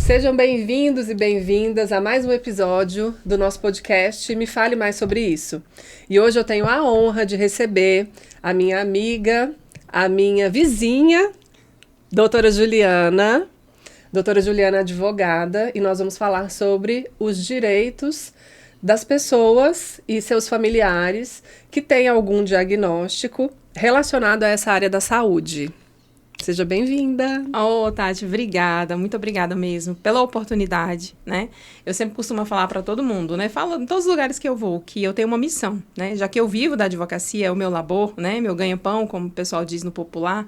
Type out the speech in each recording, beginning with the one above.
Sejam bem-vindos e bem-vindas a mais um episódio do nosso podcast Me Fale Mais Sobre Isso. E hoje eu tenho a honra de receber a minha amiga, a minha vizinha, doutora Juliana advogada, e nós vamos falar sobre os direitos das pessoas e seus familiares que têm algum diagnóstico relacionado a essa área da saúde. Seja bem-vinda. Ô, Tati, obrigada, muito obrigada mesmo pela oportunidade, né? Eu sempre costumo falar para todo mundo, né? Falo em todos os lugares que eu vou, que eu tenho uma missão, né? Já que eu vivo da advocacia, é o meu labor, né? Meu ganha-pão, como o pessoal diz no popular.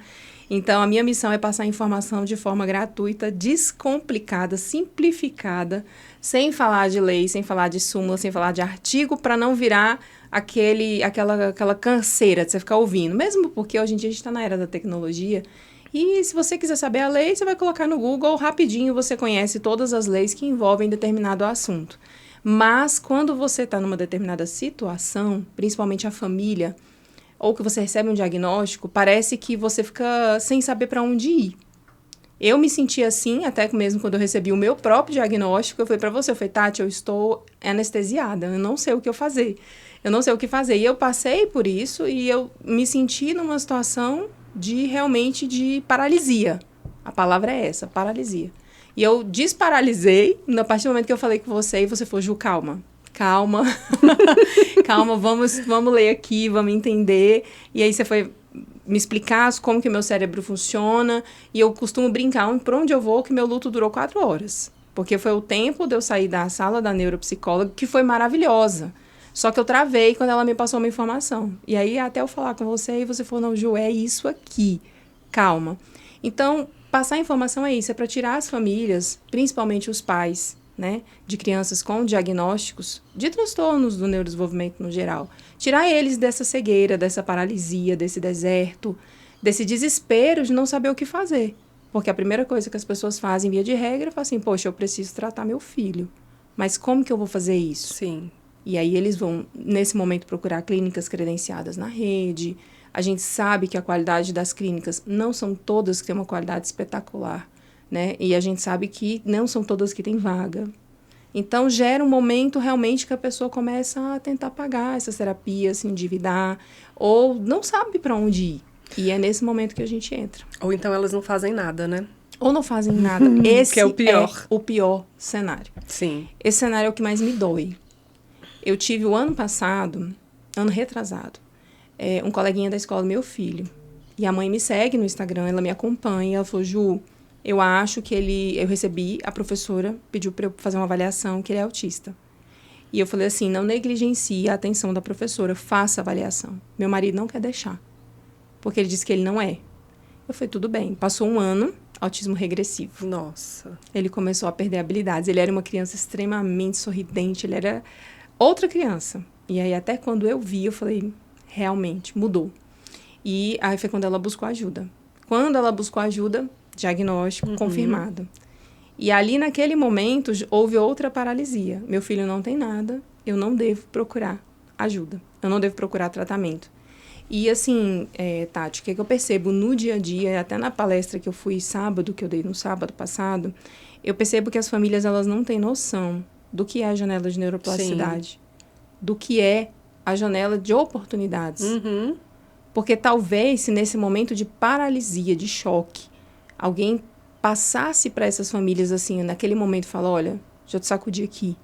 Então, a minha missão é passar informação de forma gratuita, descomplicada, simplificada, sem falar de lei, sem falar de súmula, sem falar de artigo, para não virar aquela canseira de você ficar ouvindo. Mesmo porque hoje em dia a gente está na era da tecnologia. E se você quiser saber a lei, você vai colocar no Google, rapidinho você conhece todas as leis que envolvem determinado assunto. Mas quando você está numa determinada situação, principalmente a família, ou que você recebe um diagnóstico, parece que você fica sem saber para onde ir. Eu me senti assim, até mesmo quando eu recebi o meu próprio diagnóstico, eu falei para você, Tati, eu estou anestesiada, eu não sei o que eu fazer. E eu passei por isso e eu me senti numa situação realmente de paralisia. A palavra é essa, paralisia. E eu desparalisei a partir do momento que eu falei com você e você falou, Ju, calma, calma, vamos ler aqui, vamos entender. E aí você foi me explicar como que meu cérebro funciona. E eu costumo brincar, por onde eu vou, que meu luto durou 4 horas. Porque foi o tempo de eu sair da sala da neuropsicóloga, que foi maravilhosa. Só que eu travei quando ela me passou uma informação. E aí, até eu falar com você, você falou, não, Ju, é isso aqui. Calma. Então, passar informação é isso, é para tirar as famílias, principalmente os pais, né, de crianças com diagnósticos de transtornos do neurodesenvolvimento no geral. Tirar eles dessa cegueira, dessa paralisia, desse deserto, desse desespero de não saber o que fazer. Porque a primeira coisa que as pessoas fazem, via de regra, é falar assim, poxa, eu preciso tratar meu filho. Mas como que eu vou fazer isso? Sim. E aí eles vão, nesse momento, procurar clínicas credenciadas na rede. A gente sabe que a qualidade das clínicas não são todas que têm uma qualidade espetacular, né? E a gente sabe que não são todas que têm vaga. Então, gera um momento realmente que a pessoa começa a tentar pagar essas terapias, se endividar, ou não sabe para onde ir. E é nesse momento que a gente entra. Ou então elas não fazem nada, né? Ou não fazem nada. Esse que é o pior. É o pior cenário. Sim. Esse cenário é o que mais me dói. Eu tive o ano passado, ano retrasado, um coleguinha da escola do meu filho. E a mãe me segue no Instagram, ela me acompanha. Ela falou, Ju, eu acho que eu recebi, a professora pediu para eu fazer uma avaliação que ele é autista. E eu falei assim, não negligencie a atenção da professora, faça a avaliação. Meu marido não quer deixar, porque ele disse que ele não é. Eu falei, tudo bem. Passou um ano, autismo regressivo. Nossa. Ele começou a perder habilidades. Ele era uma criança extremamente sorridente, ele era outra criança. E aí, até quando eu vi, eu falei, realmente, mudou. E aí foi quando ela buscou ajuda. Quando ela buscou ajuda, diagnóstico confirmado. E ali, naquele momento, houve outra paralisia. Meu filho não tem nada, eu não devo procurar ajuda. Eu não devo procurar tratamento. E assim, Tati, o que eu percebo no dia a dia, até na palestra que eu fui sábado, que eu dei no sábado passado, eu percebo que as famílias, elas não têm noção do que é a janela de neuroplasticidade, sim, do que é a janela de oportunidades. Porque talvez, se nesse momento de paralisia, de choque, alguém passasse para essas famílias assim, naquele momento, fala, olha, já te sacudi aqui,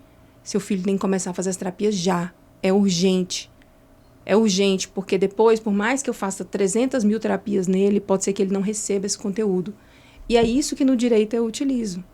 seu filho tem que começar a fazer as terapias já, é urgente. É urgente, porque depois, por mais que eu faça 300 mil terapias nele, pode ser que ele não receba esse conteúdo. E é isso que no direito eu utilizo.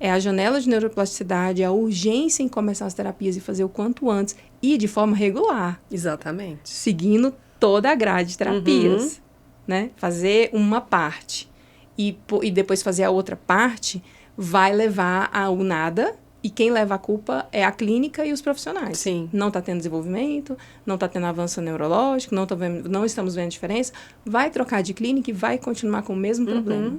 É a janela de neuroplasticidade, a urgência em começar as terapias e fazer o quanto antes e de forma regular. Exatamente. Seguindo toda a grade de terapias, né? Fazer uma parte e depois fazer a outra parte vai levar ao nada, e quem leva a culpa é a clínica e os profissionais. Sim. Não está tendo desenvolvimento, não está tendo avanço neurológico, não estamos vendo diferença, vai trocar de clínica e vai continuar com o mesmo problema.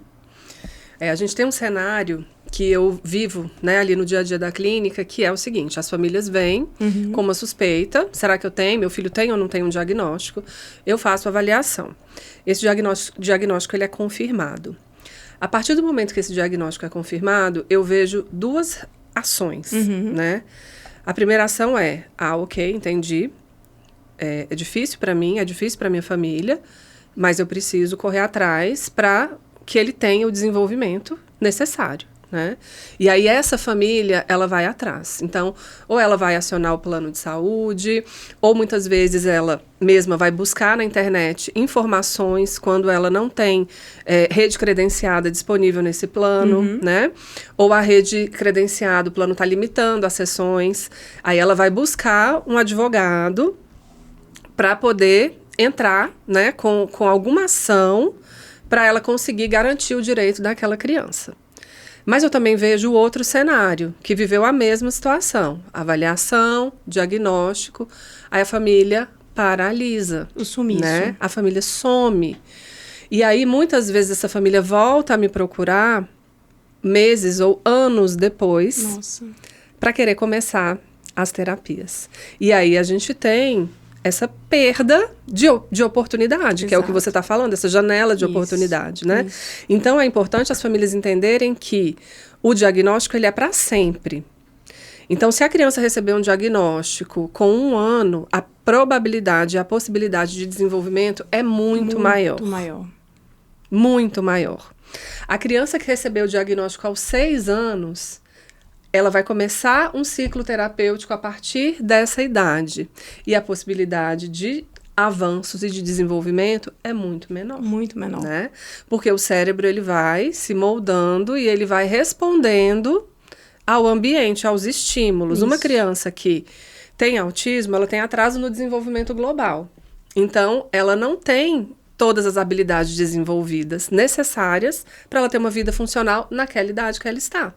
A gente tem um cenário que eu vivo, né, ali no dia a dia da clínica, que é o seguinte, as famílias vêm com uma suspeita, será que eu tenho, meu filho tem ou não tem um diagnóstico, eu faço a avaliação. Esse diagnóstico ele é confirmado. A partir do momento que esse diagnóstico é confirmado, eu vejo 2 ações, né? A primeira ação é, ok, entendi, é difícil para mim, é difícil para minha família, mas eu preciso correr atrás para que ele tenha o desenvolvimento necessário, né? E aí essa família, ela vai atrás. Então, ou ela vai acionar o plano de saúde, ou muitas vezes ela mesma vai buscar na internet informações quando ela não tem rede credenciada disponível nesse plano, né? Ou a rede credenciada, o plano está limitando as sessões. Aí ela vai buscar um advogado para poder entrar, né, com alguma ação para ela conseguir garantir o direito daquela criança. Mas eu também vejo o outro cenário, que viveu a mesma situação. Avaliação, diagnóstico, aí a família paralisa. O sumiço. Né? A família some. E aí, muitas vezes, essa família volta a me procurar meses ou anos depois para querer começar as terapias. E aí, a gente tem essa perda de oportunidade, Exato. Que é o que você está falando, essa janela de oportunidade, né? Isso. Então, é importante as famílias entenderem que o diagnóstico, ele é para sempre. Então, se a criança receber um diagnóstico com 1 ano, a probabilidade, a possibilidade de desenvolvimento é muito maior. Muito maior. Muito maior. A criança que recebeu o diagnóstico aos 6 anos... ela vai começar um ciclo terapêutico a partir dessa idade. E a possibilidade de avanços e de desenvolvimento é muito menor. Muito menor. Né? Porque o cérebro, ele vai se moldando e ele vai respondendo ao ambiente, aos estímulos. Isso. Uma criança que tem autismo, ela tem atraso no desenvolvimento global. Então, ela não tem todas as habilidades desenvolvidas necessárias para ela ter uma vida funcional naquela idade que ela está.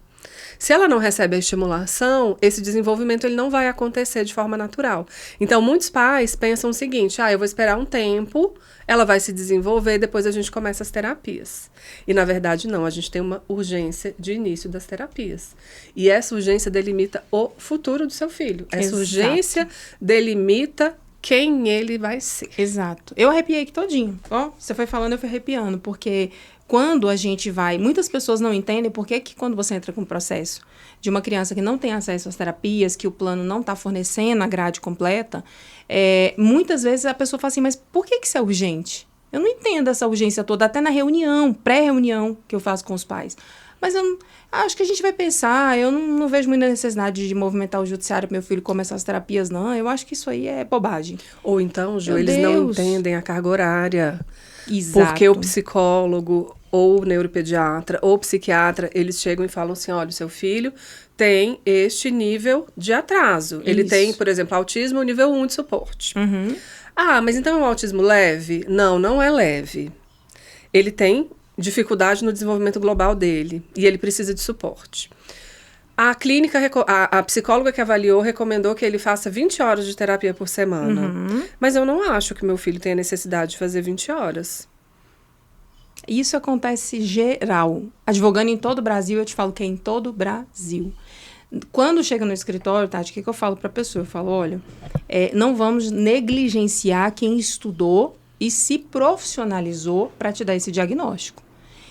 Se ela não recebe a estimulação, esse desenvolvimento ele não vai acontecer de forma natural. Então, muitos pais pensam o seguinte, eu vou esperar um tempo, ela vai se desenvolver e depois a gente começa as terapias. E, na verdade, não. A gente tem uma urgência de início das terapias. E essa urgência delimita o futuro do seu filho. Essa urgência delimita quem ele vai ser. Exato. Eu arrepiei aqui todinho. Você foi falando, eu fui arrepiando, porque... quando a gente vai... muitas pessoas não entendem por que quando você entra com um processo de uma criança que não tem acesso às terapias, que o plano não está fornecendo a grade completa, muitas vezes a pessoa fala assim, mas por que isso é urgente? Eu não entendo essa urgência toda, até na reunião, pré-reunião que eu faço com os pais. Mas eu acho que a gente vai pensar, eu não vejo muita necessidade de movimentar o judiciário para meu filho começar as terapias, não. Eu acho que isso aí é bobagem. Ou então, Ju, eles não entendem a carga horária. Exato. Porque o psicólogo, ou o neuropediatra, ou o psiquiatra, eles chegam e falam assim, olha, o seu filho tem este nível de atraso. Ele tem, por exemplo, autismo nível 1 de suporte. Mas então é um autismo leve? Não, não é leve. Ele tem dificuldade no desenvolvimento global dele e ele precisa de suporte. A clínica, a psicóloga que avaliou recomendou que ele faça 20 horas de terapia por semana. Mas eu não acho que meu filho tenha necessidade de fazer 20 horas. Isso acontece geral. Advogando em todo o Brasil, eu te falo que é em todo o Brasil. Quando chega no escritório, Tati, o que eu falo para a pessoa? Eu falo, olha, não vamos negligenciar quem estudou e se profissionalizou para te dar esse diagnóstico.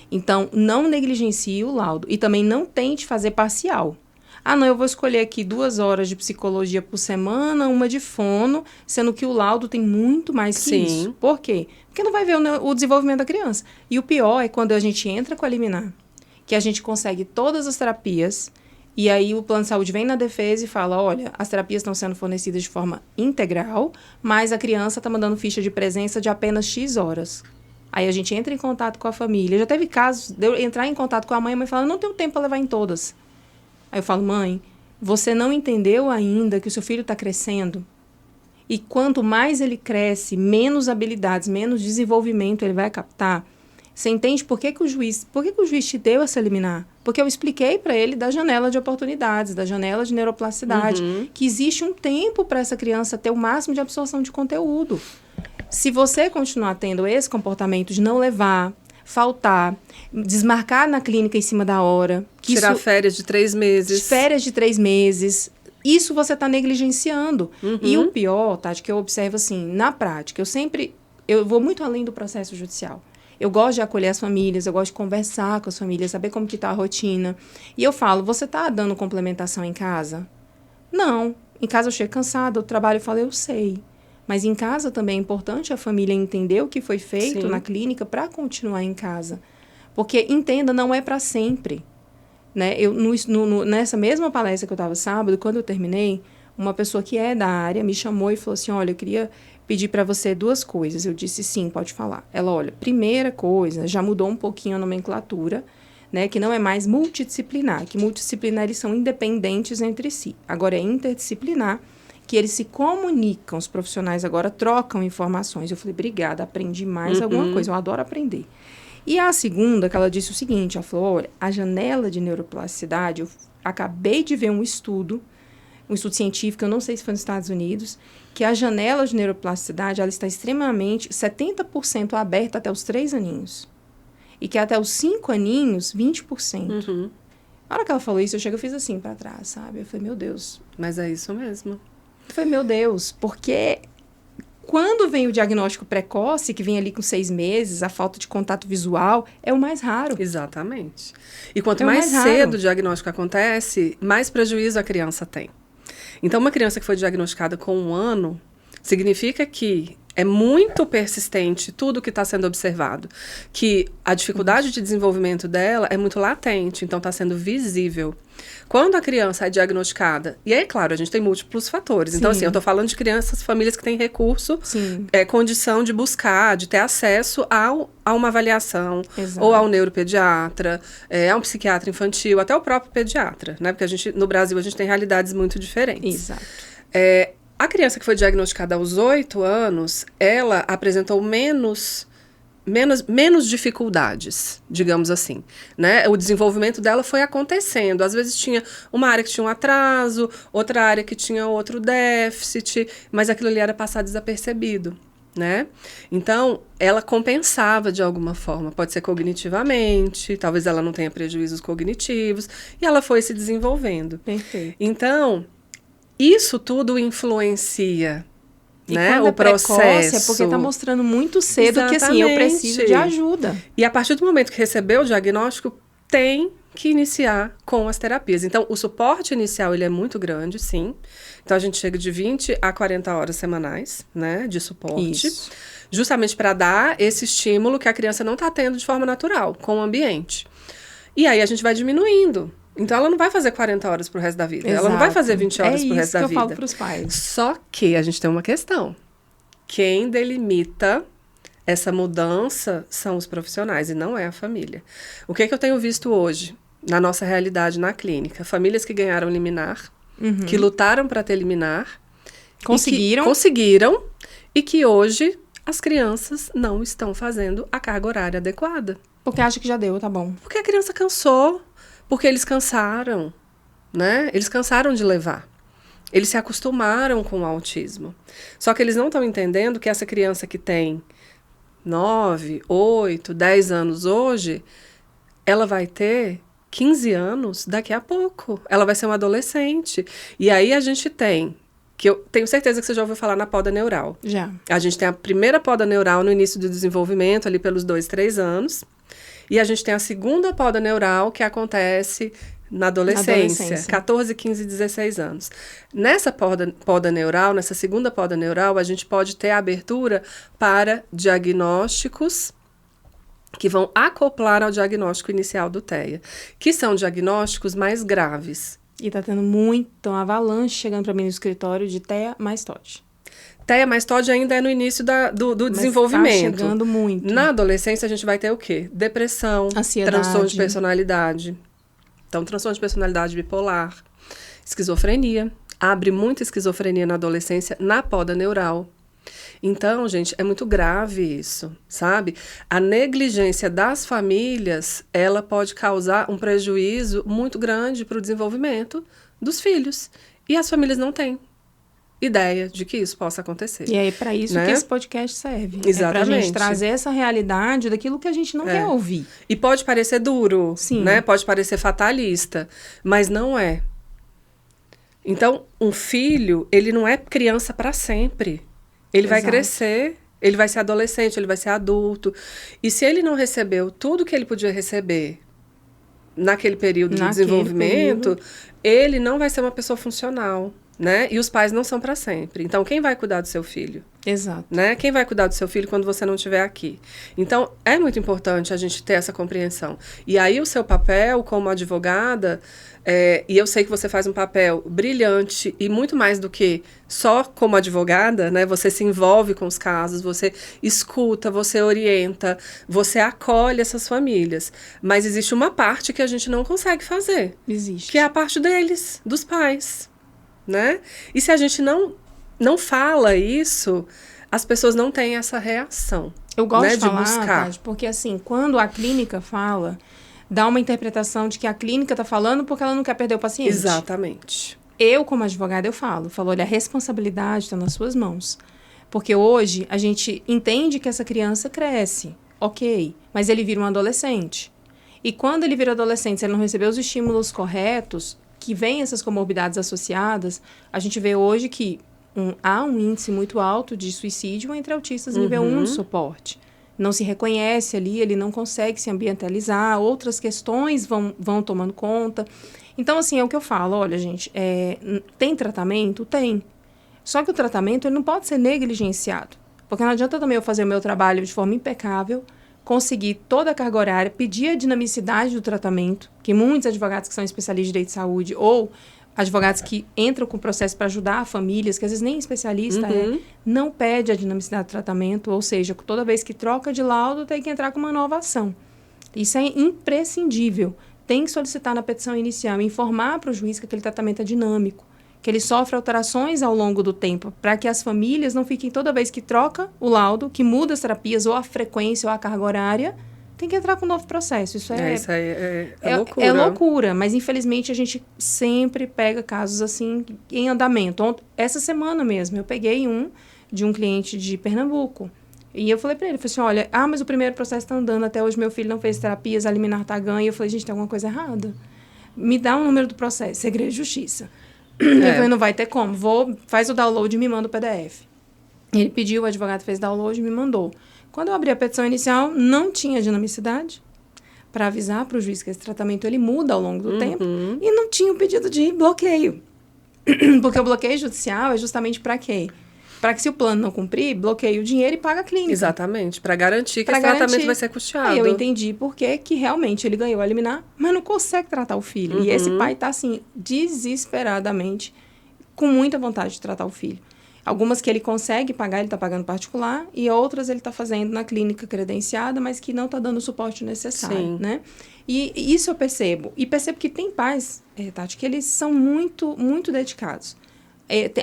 Então, não negligencie o laudo. E também não tente fazer parcial. Não, eu vou escolher aqui 2 horas de psicologia por semana, 1 de fono, sendo que o laudo tem muito mais que isso. Por quê? Porque não vai ver o desenvolvimento da criança. E o pior é quando a gente entra com a liminar, que a gente consegue todas as terapias, e aí o plano de saúde vem na defesa e fala, olha, as terapias estão sendo fornecidas de forma integral, mas a criança está mandando ficha de presença de apenas X horas. Aí a gente entra em contato com a família. Já teve casos de eu entrar em contato com a mãe fala, não tenho tempo para levar em todas. Aí eu falo, mãe, você não entendeu ainda que o seu filho está crescendo? E quanto mais ele cresce, menos habilidades, menos desenvolvimento ele vai captar. Você entende por que o juiz te deu essa liminar? Porque eu expliquei para ele da janela de oportunidades, da janela de neuroplasticidade, que existe um tempo para essa criança ter o máximo de absorção de conteúdo. Se você continuar tendo esse comportamento de não levar, faltar, desmarcar na clínica em cima da hora... Tirar férias de 3 meses. Férias de 3 meses. Isso você está negligenciando. E o pior, Tati, que eu observo assim, na prática, eu vou muito além do processo judicial. Eu gosto de acolher as famílias, eu gosto de conversar com as famílias, saber como que tá a rotina. E eu falo, você tá dando complementação em casa? Não. Em casa eu chego cansada, eu trabalho e falo, eu sei. Mas em casa também é importante a família entender o que foi feito Sim. na clínica para continuar em casa. Porque, entenda, não é para sempre. Né? Nessa mesma palestra que eu estava sábado, quando eu terminei, uma pessoa que é da área me chamou e falou assim, olha, eu queria pedir para você 2 coisas. Eu disse, sim, pode falar. Ela, olha, primeira coisa, já mudou um pouquinho a nomenclatura, né, que não é mais multidisciplinar, que multidisciplinar eles são independentes entre si. Agora é interdisciplinar, que eles se comunicam, os profissionais agora trocam informações. Eu falei, obrigada, aprendi mais alguma coisa, eu adoro aprender. E a segunda, que ela disse o seguinte, ela falou, olha, a janela de neuroplasticidade, eu acabei de ver um estudo científico, eu não sei se foi nos Estados Unidos, que a janela de neuroplasticidade, ela está extremamente, 70% aberta até os 3 aninhos. E que até os 5 aninhos, 20%. Uhum. Na hora que ela falou isso, eu fiz assim para trás, sabe? Eu falei, meu Deus. Mas é isso mesmo. Eu falei, meu Deus, porque quando vem o diagnóstico precoce, que vem ali com 6 meses, a falta de contato visual, é o mais raro. Exatamente. E quanto É o mais mais raro. cedo o diagnóstico acontece, mais prejuízo a criança tem. Então, uma criança que foi diagnosticada com 1 ano, significa que é muito persistente tudo que está sendo observado. Que a dificuldade de desenvolvimento dela é muito latente, então está sendo visível. Quando a criança é diagnosticada, e aí, claro, a gente tem múltiplos fatores. Então, Sim. assim, eu estou falando de crianças, famílias que têm recurso, condição de buscar, de ter acesso a uma avaliação, Exato. ou ao neuropediatra, a um psiquiatra infantil, até o próprio pediatra, né? Porque no Brasil a gente tem realidades muito diferentes. Exato. A criança que foi diagnosticada aos 8 anos, ela apresentou menos dificuldades, digamos assim, né? O desenvolvimento dela foi acontecendo. Às vezes tinha uma área que tinha um atraso, outra área que tinha outro déficit, mas aquilo ali era passar desapercebido, né? Então, ela compensava de alguma forma. Pode ser cognitivamente, talvez ela não tenha prejuízos cognitivos, e ela foi se desenvolvendo. Perfeito. Então, isso tudo influencia, né, o processo. Precoce, é porque está mostrando muito cedo que assim, eu preciso de ajuda. E a partir do momento que recebeu o diagnóstico, tem que iniciar com as terapias. Então, o suporte inicial, ele é muito grande, sim. Então, a gente chega de 20 a 40 horas semanais, né, de suporte. Isso. Justamente para dar esse estímulo que a criança não está tendo de forma natural, com o ambiente. E aí, a gente vai diminuindo. Então, ela não vai fazer 40 horas pro resto da vida. Exato. Ela não vai fazer 20 horas pro resto da vida. É isso que eu falo pros pais. Só que a gente tem uma questão. Quem delimita essa mudança são os profissionais e não é a família. O que eu tenho visto hoje, na nossa realidade na clínica? Famílias que ganharam liminar, que lutaram para ter liminar. Conseguiram. E que hoje as crianças não estão fazendo a carga horária adequada. Porque acha que já deu, tá bom. Porque a criança cansou. Porque eles cansaram, né? Eles cansaram de levar. Eles se acostumaram com o autismo. Só que eles não estão entendendo que essa criança que tem 9, 8, 10 anos hoje, ela vai ter 15 anos daqui a pouco. Ela vai ser uma adolescente. E aí a gente tem, que eu tenho certeza que você já ouviu falar na poda neural. Já. A gente tem a primeira poda neural no início do desenvolvimento, ali pelos 2, 3 anos. E a gente tem a segunda poda neural que acontece na adolescência, 14, 15, 16 anos. Nessa poda neural, nessa segunda poda neural, a gente pode ter a abertura para diagnósticos que vão acoplar ao diagnóstico inicial do TEA, que são diagnósticos mais graves. E tá tendo uma avalanche chegando para mim no escritório de TEA mais TOD. TEA mais TOD ainda é no início do desenvolvimento. Tá chegando muito. Na adolescência, a gente vai ter o quê? Depressão, ansiedade, transtorno de personalidade. Então, transtorno de personalidade bipolar, esquizofrenia. Abre muita esquizofrenia na adolescência, na poda neural. Então, gente, é muito grave isso, sabe? A negligência das famílias, ela pode causar um prejuízo muito grande para o desenvolvimento dos filhos. E as famílias não têm ideia de que isso possa acontecer. E é para isso, né, que esse podcast serve. Exatamente. É pra gente trazer essa realidade daquilo que a gente não quer ouvir. E pode parecer duro, sim, né? Pode parecer fatalista, mas não é. Então, um filho, ele não é criança para sempre. Ele vai crescer Ele vai ser adolescente, ele vai ser adulto. E se ele não recebeu tudo que ele podia receber naquele período de desenvolvimento, ele não vai ser uma pessoa funcional, né? E os pais não são para sempre. Então, quem vai cuidar do seu filho? Exato. Né? Quem vai cuidar do seu filho quando você não estiver aqui? Então, é muito importante a gente ter essa compreensão. E aí, o seu papel como advogada, e eu sei que você faz um papel brilhante e muito mais do que só como advogada, né? Você se envolve com os casos, você escuta, você orienta, você acolhe essas famílias. Mas existe uma parte que a gente não consegue fazer. Existe. Que é a parte deles, dos pais, né? E se a gente não fala isso, as pessoas não têm essa reação. Eu gosto, né, de falar, buscar. Tati, porque assim, quando a clínica fala, dá uma interpretação de que a clínica está falando porque ela não quer perder o paciente. Exatamente. Eu, como advogada, eu falo, olha, a responsabilidade está nas suas mãos. Porque hoje a gente entende que essa criança cresce, ok, mas ele vira um adolescente. E quando ele vira adolescente, se ele não receber os estímulos corretos, que vêm essas comorbidades associadas, a gente vê hoje que há um índice muito alto de suicídio entre autistas nível 1 de suporte. Não se reconhece ali, ele não consegue se ambientalizar, outras questões vão tomando conta. Então, assim, é o que eu falo, olha, gente, tem tratamento? Tem. Só que o tratamento ele não pode ser negligenciado. Porque não adianta também eu fazer o meu trabalho de forma impecável, conseguir toda a carga horária, pedir a dinamicidade do tratamento, que muitos advogados que são especialistas de direito de saúde ou advogados que entram com o processo para ajudar famílias, que às vezes nem especialista não pede a dinamicidade do tratamento, ou seja, toda vez que troca de laudo, tem que entrar com uma nova ação. Isso é imprescindível. Tem que solicitar na petição inicial, informar para o juiz que aquele tratamento é dinâmico, que ele sofre alterações ao longo do tempo, para que as famílias não fiquem toda vez que troca o laudo, que muda as terapias, ou a frequência, ou a carga horária, tem que entrar com um novo processo. Isso é loucura. É loucura, mas infelizmente a gente sempre pega casos assim em andamento. Essa semana mesmo, eu peguei de um cliente de Pernambuco. E eu falei para ele, assim, olha, mas o primeiro processo está andando, até hoje meu filho não fez terapias, a liminar está ganha. E eu falei, gente, tem alguma coisa errada. Me dá o número do processo, segredo de justiça. Eu falei, não vai ter como, faz o download e me manda o PDF. Ele pediu, o advogado fez download e me mandou. Quando eu abri a petição inicial, não tinha dinamicidade para avisar para o juiz que esse tratamento ele muda ao longo do tempo e não tinha o pedido de bloqueio. Porque o bloqueio judicial é justamente para quê? Para que se o plano não cumprir, bloqueie o dinheiro e paga a clínica. Exatamente, para garantir que esse tratamento vai ser custeado. Aí eu entendi por que realmente ele ganhou a liminar, mas não consegue tratar o filho. E esse pai está assim, desesperadamente, com muita vontade de tratar o filho. Algumas que ele consegue pagar, ele está pagando particular, e outras ele está fazendo na clínica credenciada, mas que não está dando o suporte necessário, né? E isso eu percebo. E percebo que tem pais, Tati, que eles são muito, muito dedicados.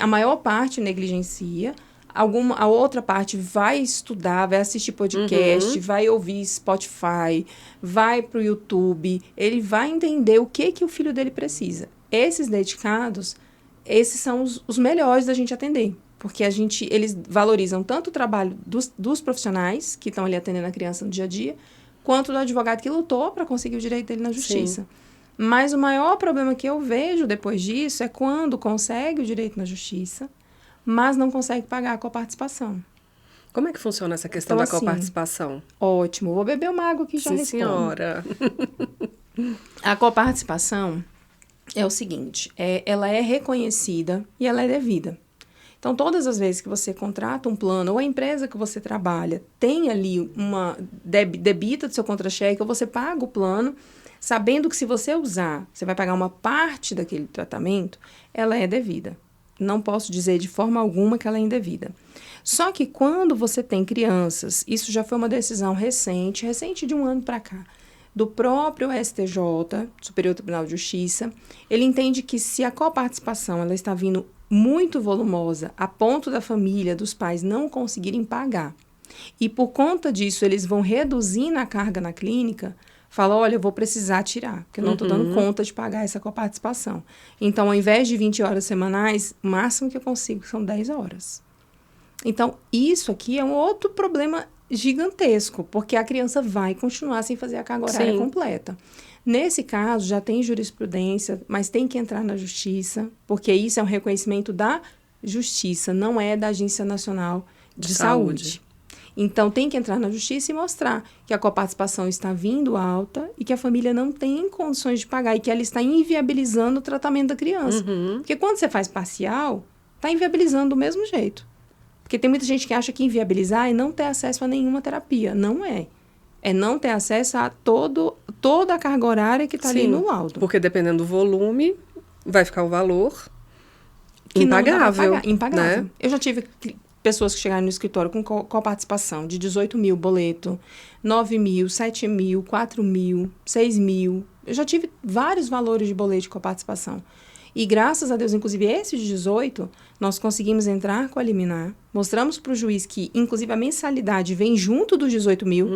A maior parte negligencia, a outra parte vai estudar, vai assistir podcast, vai ouvir Spotify, vai para o YouTube, ele vai entender o que o filho dele precisa. Esses dedicados, esses são os melhores da gente atender. Porque eles valorizam tanto o trabalho dos profissionais que estão ali atendendo a criança no dia a dia, quanto do advogado que lutou para conseguir o direito dele na justiça. Sim. Mas o maior problema que eu vejo depois disso é quando consegue o direito na justiça, mas não consegue pagar a coparticipação. Como é que funciona essa questão da coparticipação? Ótimo. Vou beber uma água aqui e já respondo. Sim, senhora. A coparticipação é o seguinte, ela é reconhecida e ela é devida. Então, todas as vezes que você contrata um plano ou a empresa que você trabalha tem ali uma debita do seu contra-cheque ou você paga o plano, sabendo que se você usar, você vai pagar uma parte daquele tratamento, ela é devida. Não posso dizer de forma alguma que ela é indevida. Só que quando você tem crianças, isso já foi uma decisão recente de um ano para cá, do próprio STJ, Superior Tribunal de Justiça, ele entende que se a coparticipação ela está vindo muito volumosa, a ponto da família, dos pais não conseguirem pagar, e por conta disso eles vão reduzindo a carga na clínica, fala, olha, eu vou precisar tirar, porque eu não estou dando conta de pagar essa coparticipação. Então, ao invés de 20 horas semanais, o máximo que eu consigo são 10 horas. Então, isso aqui é um outro problema gigantesco, porque a criança vai continuar sem fazer a carga horária completa. Nesse caso, já tem jurisprudência, mas tem que entrar na justiça, porque isso é um reconhecimento da justiça, não é da Agência Nacional de Saúde. Então, tem que entrar na justiça e mostrar que a coparticipação está vindo alta e que a família não tem condições de pagar e que ela está inviabilizando o tratamento da criança. Porque quando você faz parcial, está inviabilizando do mesmo jeito. Porque tem muita gente que acha que inviabilizar é não ter acesso a nenhuma terapia. Não é. É não ter acesso a toda a carga horária que está ali no laudo. Porque dependendo do volume, vai ficar o valor que impagável. Não dá pra pagar, impagável. Né? Eu já tive pessoas que chegaram no escritório com coparticipação de 18 mil boleto, 9 mil, 7 mil, 4 mil, 6 mil. Eu já tive vários valores de boleto de coparticipação. E graças a Deus, inclusive esse de 18, nós conseguimos entrar com a liminar. Mostramos para o juiz que, inclusive, a mensalidade vem junto dos 18 mil.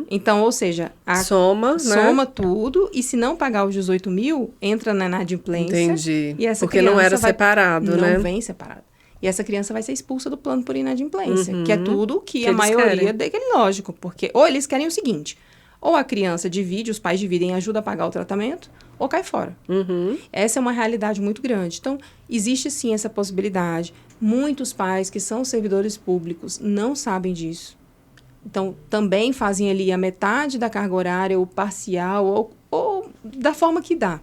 Então, ou seja, soma tudo. E se não pagar os 18 mil, entra na inadimplência. Entendi. E essa porque não era separado, né? Não vem separado. E essa criança vai ser expulsa do plano por inadimplência. Que é tudo que a eles maioria... querem. Lógico, porque ou eles querem o seguinte... Ou a criança divide, os pais dividem e ajudam a pagar o tratamento, ou cai fora. Essa é uma realidade muito grande. Então, existe sim essa possibilidade. Muitos pais que são servidores públicos não sabem disso. Então, também fazem ali a metade da carga horária, ou parcial, ou da forma que dá.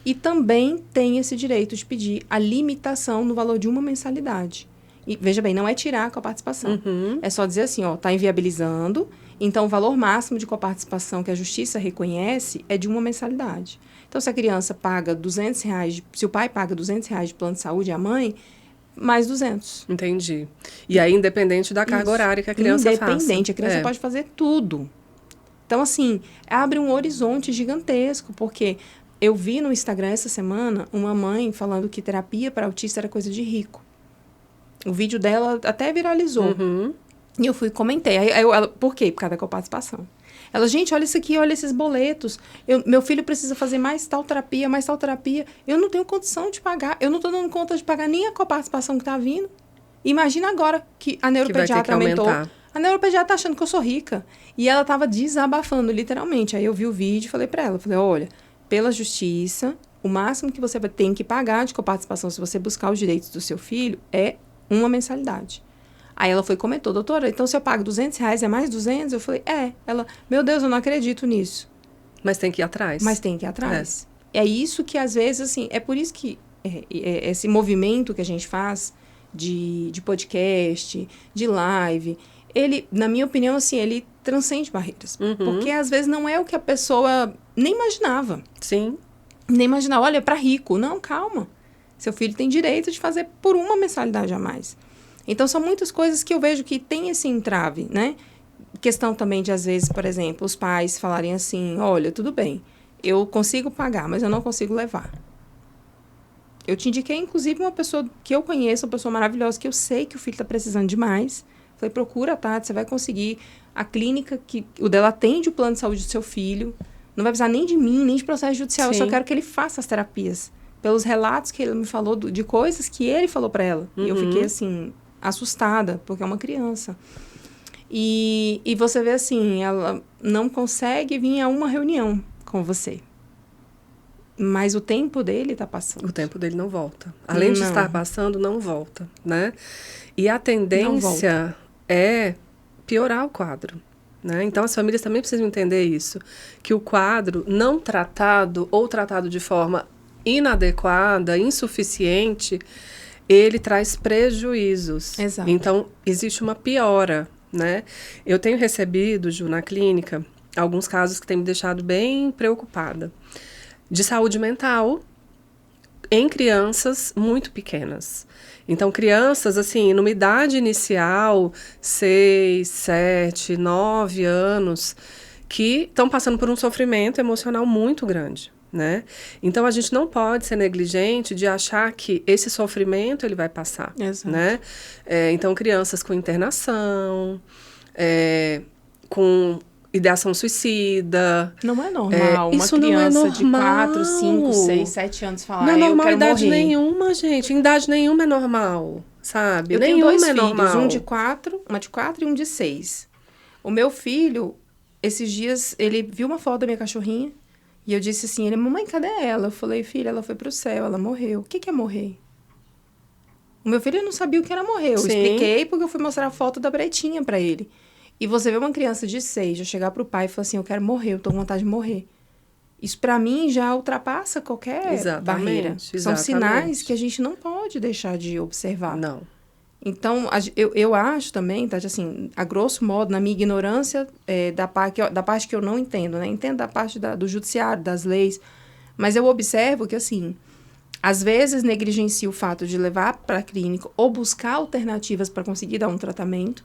E também tem esse direito de pedir a limitação no valor de uma mensalidade. E, veja bem, não é tirar com a participação. É só dizer assim, está inviabilizando... Então, o valor máximo de coparticipação que a justiça reconhece é de uma mensalidade. Então, se a criança paga R$200, se o pai paga R$200 de plano de saúde e a mãe, mais 200. Entendi. E aí, independente da carga horária que a criança faça. Independente, a criança pode fazer tudo. Então, assim, abre um horizonte gigantesco, porque eu vi no Instagram essa semana uma mãe falando que terapia para autista era coisa de rico. O vídeo dela até viralizou. E eu fui e comentei. Por quê? Por causa da coparticipação. Ela, gente, olha isso aqui, olha esses boletos. Meu filho precisa fazer mais tal terapia, mais tal terapia. Eu não tenho condição de pagar. Eu não estou dando conta de pagar nem a coparticipação que está vindo. Imagina agora que a neuropediatra aumentou. A neuropediatra está achando que eu sou rica. E ela estava desabafando, literalmente. Aí eu vi o vídeo e falei para ela, olha, pela justiça, o máximo que você tem que pagar de coparticipação se você buscar os direitos do seu filho é uma mensalidade. Aí ela foi e comentou, doutora, então se eu pago R$200, é mais 200? Eu falei, Ela, meu Deus, eu não acredito nisso. Mas tem que ir atrás. É isso que, às vezes, assim, é por isso que esse movimento que a gente faz de podcast, de live, ele, na minha opinião, assim, ele transcende barreiras. Porque, às vezes, não é o que a pessoa nem imaginava. Sim. Nem imaginava, olha, para rico. Não, calma. Seu filho tem direito de fazer por uma mensalidade a mais. Então, são muitas coisas que eu vejo que tem esse entrave, né? Questão também de, às vezes, por exemplo, os pais falarem assim, olha, tudo bem, eu consigo pagar, mas eu não consigo levar. Eu te indiquei, inclusive, uma pessoa que eu conheço, uma pessoa maravilhosa, que eu sei que o filho está precisando demais. Falei, procura, Tati, você vai conseguir. A clínica, o dela atende o plano de saúde do seu filho. Não vai precisar nem de mim, nem de processo judicial. Sim. Eu só quero que ele faça as terapias. Pelos relatos que ele me falou, de coisas que ele falou para ela. E eu fiquei, assim, assustada, porque é uma criança. E você vê assim, ela não consegue vir a uma reunião com você. Mas o tempo dele está passando. O tempo dele não volta. Além de estar passando, não volta, né? E a tendência é piorar o quadro, né? Então, as famílias também precisam entender isso. Que o quadro não tratado ou tratado de forma inadequada, insuficiente, ele traz prejuízos. Exato. Então, existe uma piora, né? Eu tenho recebido, Ju, na clínica, alguns casos que têm me deixado bem preocupada. De saúde mental em crianças muito pequenas. Então, crianças, assim, numa idade inicial, 6, 7, 9 anos, que estão passando por um sofrimento emocional muito grande, né? Então, a gente não pode ser negligente de achar que esse sofrimento ele vai passar, Exato. Né? Então, crianças com internação, com ideação suicida. Não é normal uma criança de 4, 5, 6, 7 anos falar, não é normal, eu quero idade morrer. Nenhuma, gente. Em idade nenhuma é normal, sabe? Eu nenhuma tenho 2 é filhos, normal. uma de 4 e um de 6. O meu filho, esses dias, ele viu uma foto da minha cachorrinha e eu disse assim, mamãe, cadê ela? Eu falei, filha, ela foi pro céu, ela morreu. O que é morrer? O meu filho não sabia o que era morrer. Eu expliquei porque eu fui mostrar a foto da pretinha pra ele. E você vê uma criança de 6 já chegar pro pai e falar assim, eu quero morrer, eu tô com vontade de morrer. Isso, pra mim, já ultrapassa qualquer barreira. São sinais que a gente não pode deixar de observar. Não. Então, eu acho também, Tati, assim, a grosso modo, na minha ignorância, da parte que eu não entendo, né? Entendo da parte do judiciário, das leis, mas eu observo que, assim, às vezes negligencia o fato de levar para a clínica ou buscar alternativas para conseguir dar um tratamento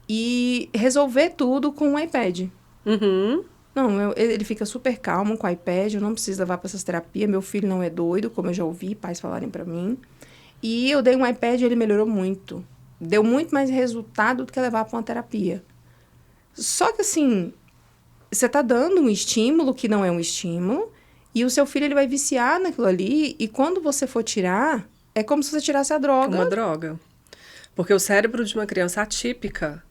e resolver tudo com um iPad. Uhum. Não, ele fica super calmo com o iPad, eu não preciso levar para essas terapias, meu filho não é doido, como eu já ouvi pais falarem para mim. E eu dei um iPad e ele melhorou muito. Deu muito mais resultado do que levar para uma terapia. Só que, assim, você está dando um estímulo que não é um estímulo, e o seu filho ele vai viciar naquilo ali, e quando você for tirar, é como se você tirasse a droga. Uma droga. Porque o cérebro de uma criança atípica,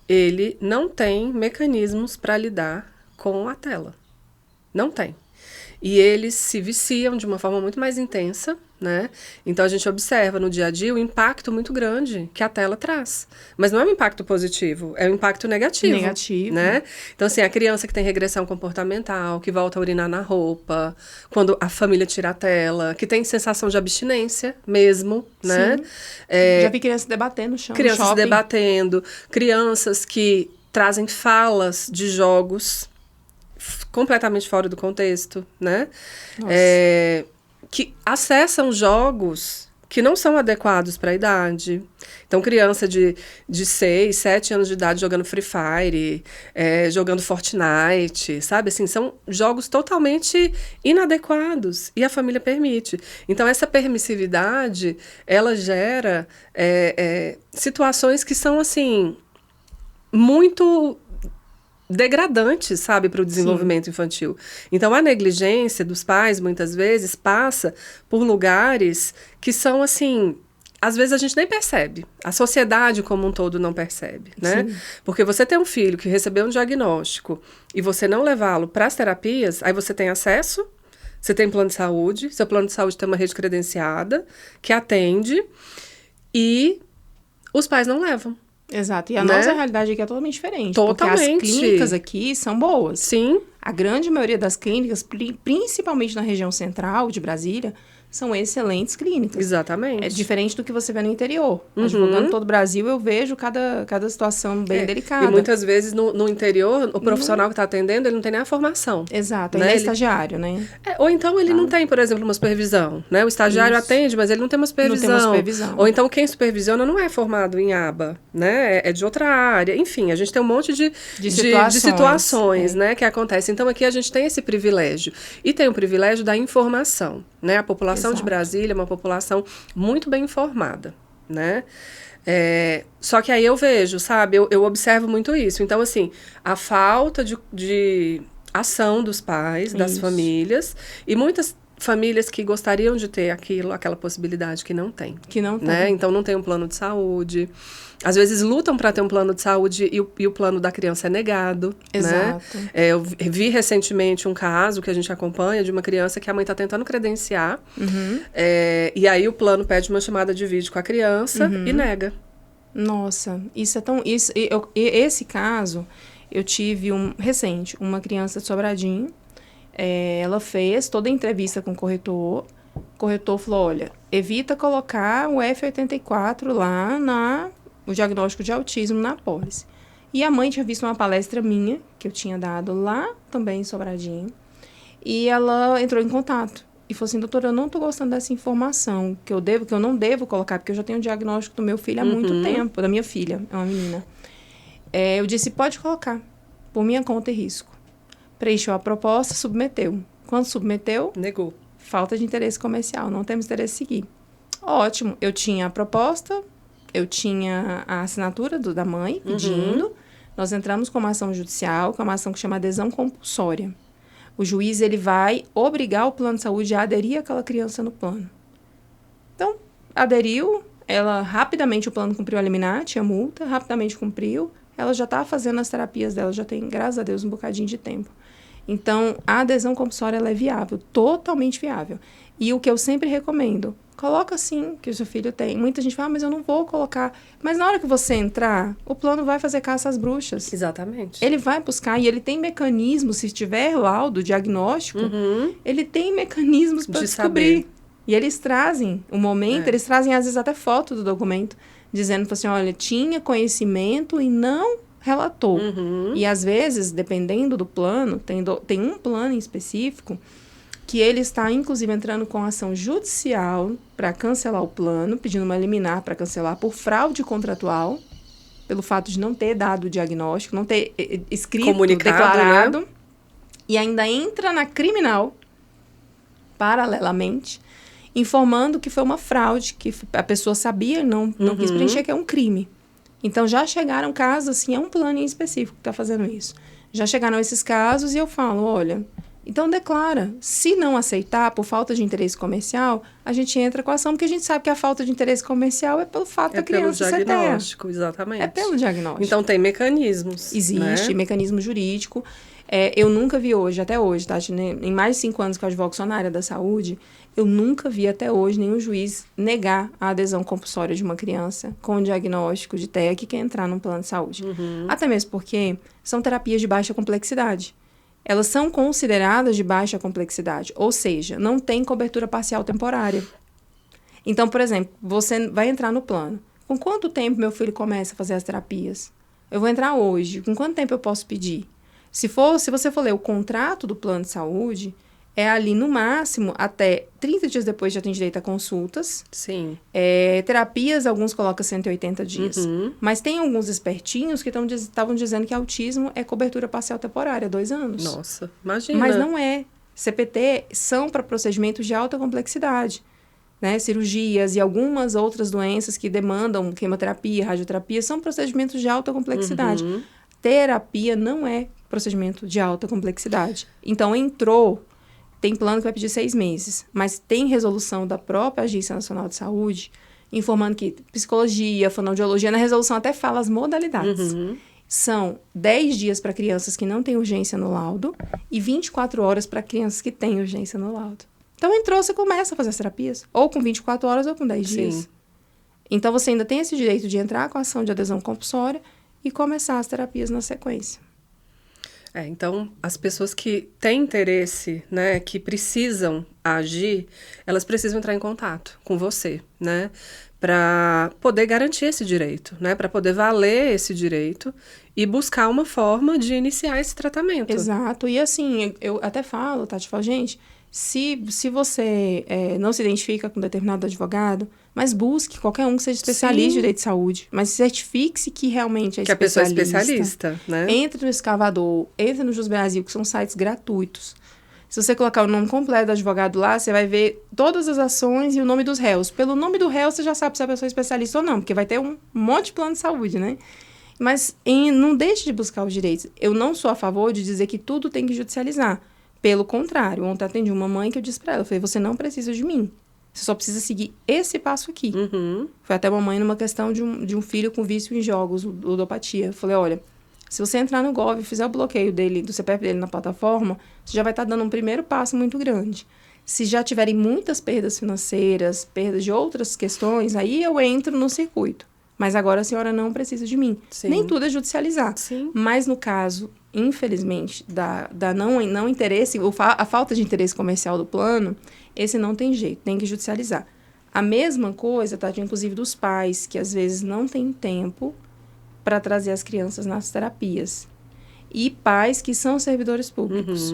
ele não tem mecanismos para lidar com a tela. Não tem. E eles se viciam de uma forma muito mais intensa, né? Então, a gente observa no dia a dia o impacto muito grande que a tela traz. Mas não é um impacto positivo, é um impacto negativo. Negativo. Né? Então, assim, a criança que tem regressão comportamental, que volta a urinar na roupa, quando a família tira a tela, que tem sensação de abstinência mesmo, né? Já vi crianças debatendo no chão. Crianças no debatendo, crianças que trazem falas de jogos completamente fora do contexto, né? Que acessam jogos que não são adequados para a idade. Então, criança de 6, 7 anos de idade jogando Free Fire, jogando Fortnite, sabe? Assim, são jogos totalmente inadequados e a família permite. Então, essa permissividade, ela gera situações que são, assim, muito degradantes, sabe, para o desenvolvimento infantil. Então, a negligência dos pais, muitas vezes, passa por lugares que são, assim, às vezes a gente nem percebe. A sociedade como um todo não percebe, né? Sim. Porque você tem um filho que recebeu um diagnóstico e você não levá-lo para as terapias, aí você tem acesso, você tem plano de saúde, seu plano de saúde tem uma rede credenciada que atende e os pais não levam. Exato. E a né? nossa realidade aqui é totalmente diferente. Totalmente. Porque as clínicas aqui são boas. Sim. A grande maioria das clínicas, principalmente na região central de Brasília, são excelentes clínicas. Exatamente. É diferente do que você vê no interior. Advogando todo o Brasil, eu vejo cada situação bem delicada. E muitas vezes no interior, o profissional que está atendendo, ele não tem nem a formação. Exato, né? ele é estagiário, né? Ou então ele não tem, por exemplo, uma supervisão. Né? O estagiário atende, mas ele não tem uma supervisão. Não tem uma supervisão. Ou então quem supervisiona não é formado em aba, né? É de outra área. Enfim, a gente tem um monte de situações né, que acontecem. Então aqui a gente tem esse privilégio. E tem o privilégio da informação. Né? A população de Brasília é uma população muito bem informada, né? Só que aí eu vejo, sabe? Eu observo muito isso. Então, assim, a falta de ação dos pais, das famílias, e muitas famílias que gostariam de ter aquela possibilidade que não tem. Que não tem. Né? Então, não tem um plano de saúde. Às vezes lutam para ter um plano de saúde e o plano da criança é negado. Exato. Né? Eu vi recentemente um caso que a gente acompanha de uma criança que a mãe está tentando credenciar. E aí o plano pede uma chamada de vídeo com a criança e nega. Nossa, isso é tão... Esse caso, eu tive recente, uma criança de Sobradinho. Ela fez toda a entrevista com o corretor. O corretor falou, olha, evita colocar o F84 lá o diagnóstico de autismo na apólice. E a mãe tinha visto uma palestra minha, que eu tinha dado lá também em Sobradinho, e ela entrou em contato. E falou assim, doutora, eu não estou gostando dessa informação, que eu não devo colocar, porque eu já tenho o diagnóstico do meu filho há muito tempo, da minha filha, é uma menina. Eu disse, pode colocar, por minha conta e risco. Preencheu a proposta, submeteu. Quando submeteu... Negou. Falta de interesse comercial, não temos interesse em seguir. Ótimo, eu tinha a proposta, eu tinha a assinatura da mãe pedindo, nós entramos com uma ação judicial, com uma ação que chama adesão compulsória. O juiz ele vai obrigar o plano de saúde a aderir àquela criança no plano. Então, aderiu, rapidamente o plano cumpriu a liminar, tinha multa, rapidamente cumpriu, ela já está fazendo as terapias dela, já tem, graças a Deus, um bocadinho de tempo. Então, a adesão compulsória ela é viável, totalmente viável. E o que eu sempre recomendo, Coloca sim, que o seu filho tem. Muita gente fala, mas eu não vou colocar. Mas na hora que você entrar, o plano vai fazer caça às bruxas. Exatamente. Ele vai buscar e ele tem mecanismos, se tiver laudo, diagnóstico, ele tem mecanismos para descobrir. Saber. E eles trazem o momento, eles trazem às vezes até foto do documento, dizendo assim, olha, tinha conhecimento e não relatou. E às vezes, dependendo do plano, tem um plano em específico que ele está, inclusive, entrando com ação judicial para cancelar o plano, pedindo uma liminar para cancelar por fraude contratual, pelo fato de não ter dado o diagnóstico, não ter escrito, comunicado, declarado, né? E ainda entra na criminal, paralelamente, informando que foi uma fraude, que a pessoa sabia e não quis preencher, que é um crime. Então, já chegaram casos, assim, é um plano em específico que está fazendo isso. Já chegaram esses casos e eu falo, olha... Então, declara. Se não aceitar, por falta de interesse comercial, a gente entra com a ação, porque a gente sabe que a falta de interesse comercial é pelo fato da criança ser terra. É pelo diagnóstico, exatamente. É pelo diagnóstico. Então, tem mecanismos. Existe, mecanismo jurídico. Eu nunca vi hoje, até hoje, tá? Em mais de 5 anos que eu advogo só na área da saúde, eu nunca vi até hoje nenhum juiz negar a adesão compulsória de uma criança com diagnóstico de TEA que quer entrar num plano de saúde. Até mesmo porque são terapias de baixa complexidade. Elas são consideradas de baixa complexidade, ou seja, não tem cobertura parcial temporária. Então, por exemplo, você vai entrar no plano. Com quanto tempo meu filho começa a fazer as terapias? Eu vou entrar hoje. Com quanto tempo eu posso pedir? Se você for ler o contrato do plano de saúde, é ali no máximo até 30 dias depois já tem direito a consultas. Sim. Terapias, alguns colocam 180 dias. Mas tem alguns espertinhos que estavam dizendo que autismo é cobertura parcial temporária, 2 anos. Nossa, imagina. Mas não é. CPT são para procedimentos de alta complexidade. Né? Cirurgias e algumas outras doenças que demandam quimioterapia, radioterapia, são procedimentos de alta complexidade. Terapia não é procedimento de alta complexidade. Então, tem plano que vai pedir 6 meses, mas tem resolução da própria Agência Nacional de Saúde, informando que psicologia, fonoaudiologia, na resolução até fala as modalidades. São 10 dias para crianças que não têm urgência no laudo e 24 horas para crianças que têm urgência no laudo. Então, você começa a fazer as terapias, ou com 24 horas ou com 10 dias. Então, você ainda tem esse direito de entrar com a ação de adesão compulsória e começar as terapias na sequência. Então, as pessoas que têm interesse, né, que precisam agir, elas precisam entrar em contato com você, né, para poder garantir esse direito, né, para poder valer esse direito e buscar uma forma de iniciar esse tratamento. Exato. E assim, eu até falo, Tati, gente, se você não se identifica com determinado advogado, mas busque qualquer um que seja especialista em direito de saúde, mas certifique-se que realmente é especialista. Que a pessoa é especialista, né? Entre no Escavador, entre no Jus Brasil, que são sites gratuitos. Se você colocar o nome completo do advogado lá, você vai ver todas as ações e o nome dos réus. Pelo nome do réu, você já sabe se a pessoa é especialista ou não, porque vai ter um monte de plano de saúde, né? Mas não deixe de buscar os direitos. Eu não sou a favor de dizer que tudo tem que judicializar. Pelo contrário, ontem eu atendi uma mãe que eu disse para ela, eu falei, você não precisa de mim. Você só precisa seguir esse passo aqui. Foi até uma mãe numa questão de um filho com vício em jogos, ludopatia. Eu falei, olha, se você entrar no Gov e fizer o bloqueio do CPF dele na plataforma, você já vai estar dando um primeiro passo muito grande. Se já tiverem muitas perdas financeiras, perdas de outras questões, aí eu entro no circuito. Mas agora a senhora não precisa de mim. Sim. Nem tudo é judicializar. Sim. Mas no caso, infelizmente, da não interesse, a falta de interesse comercial do plano, esse não tem jeito, tem que judicializar. A mesma coisa, Tati, inclusive dos pais, que às vezes não têm tempo para trazer as crianças nas terapias. E pais que são servidores públicos.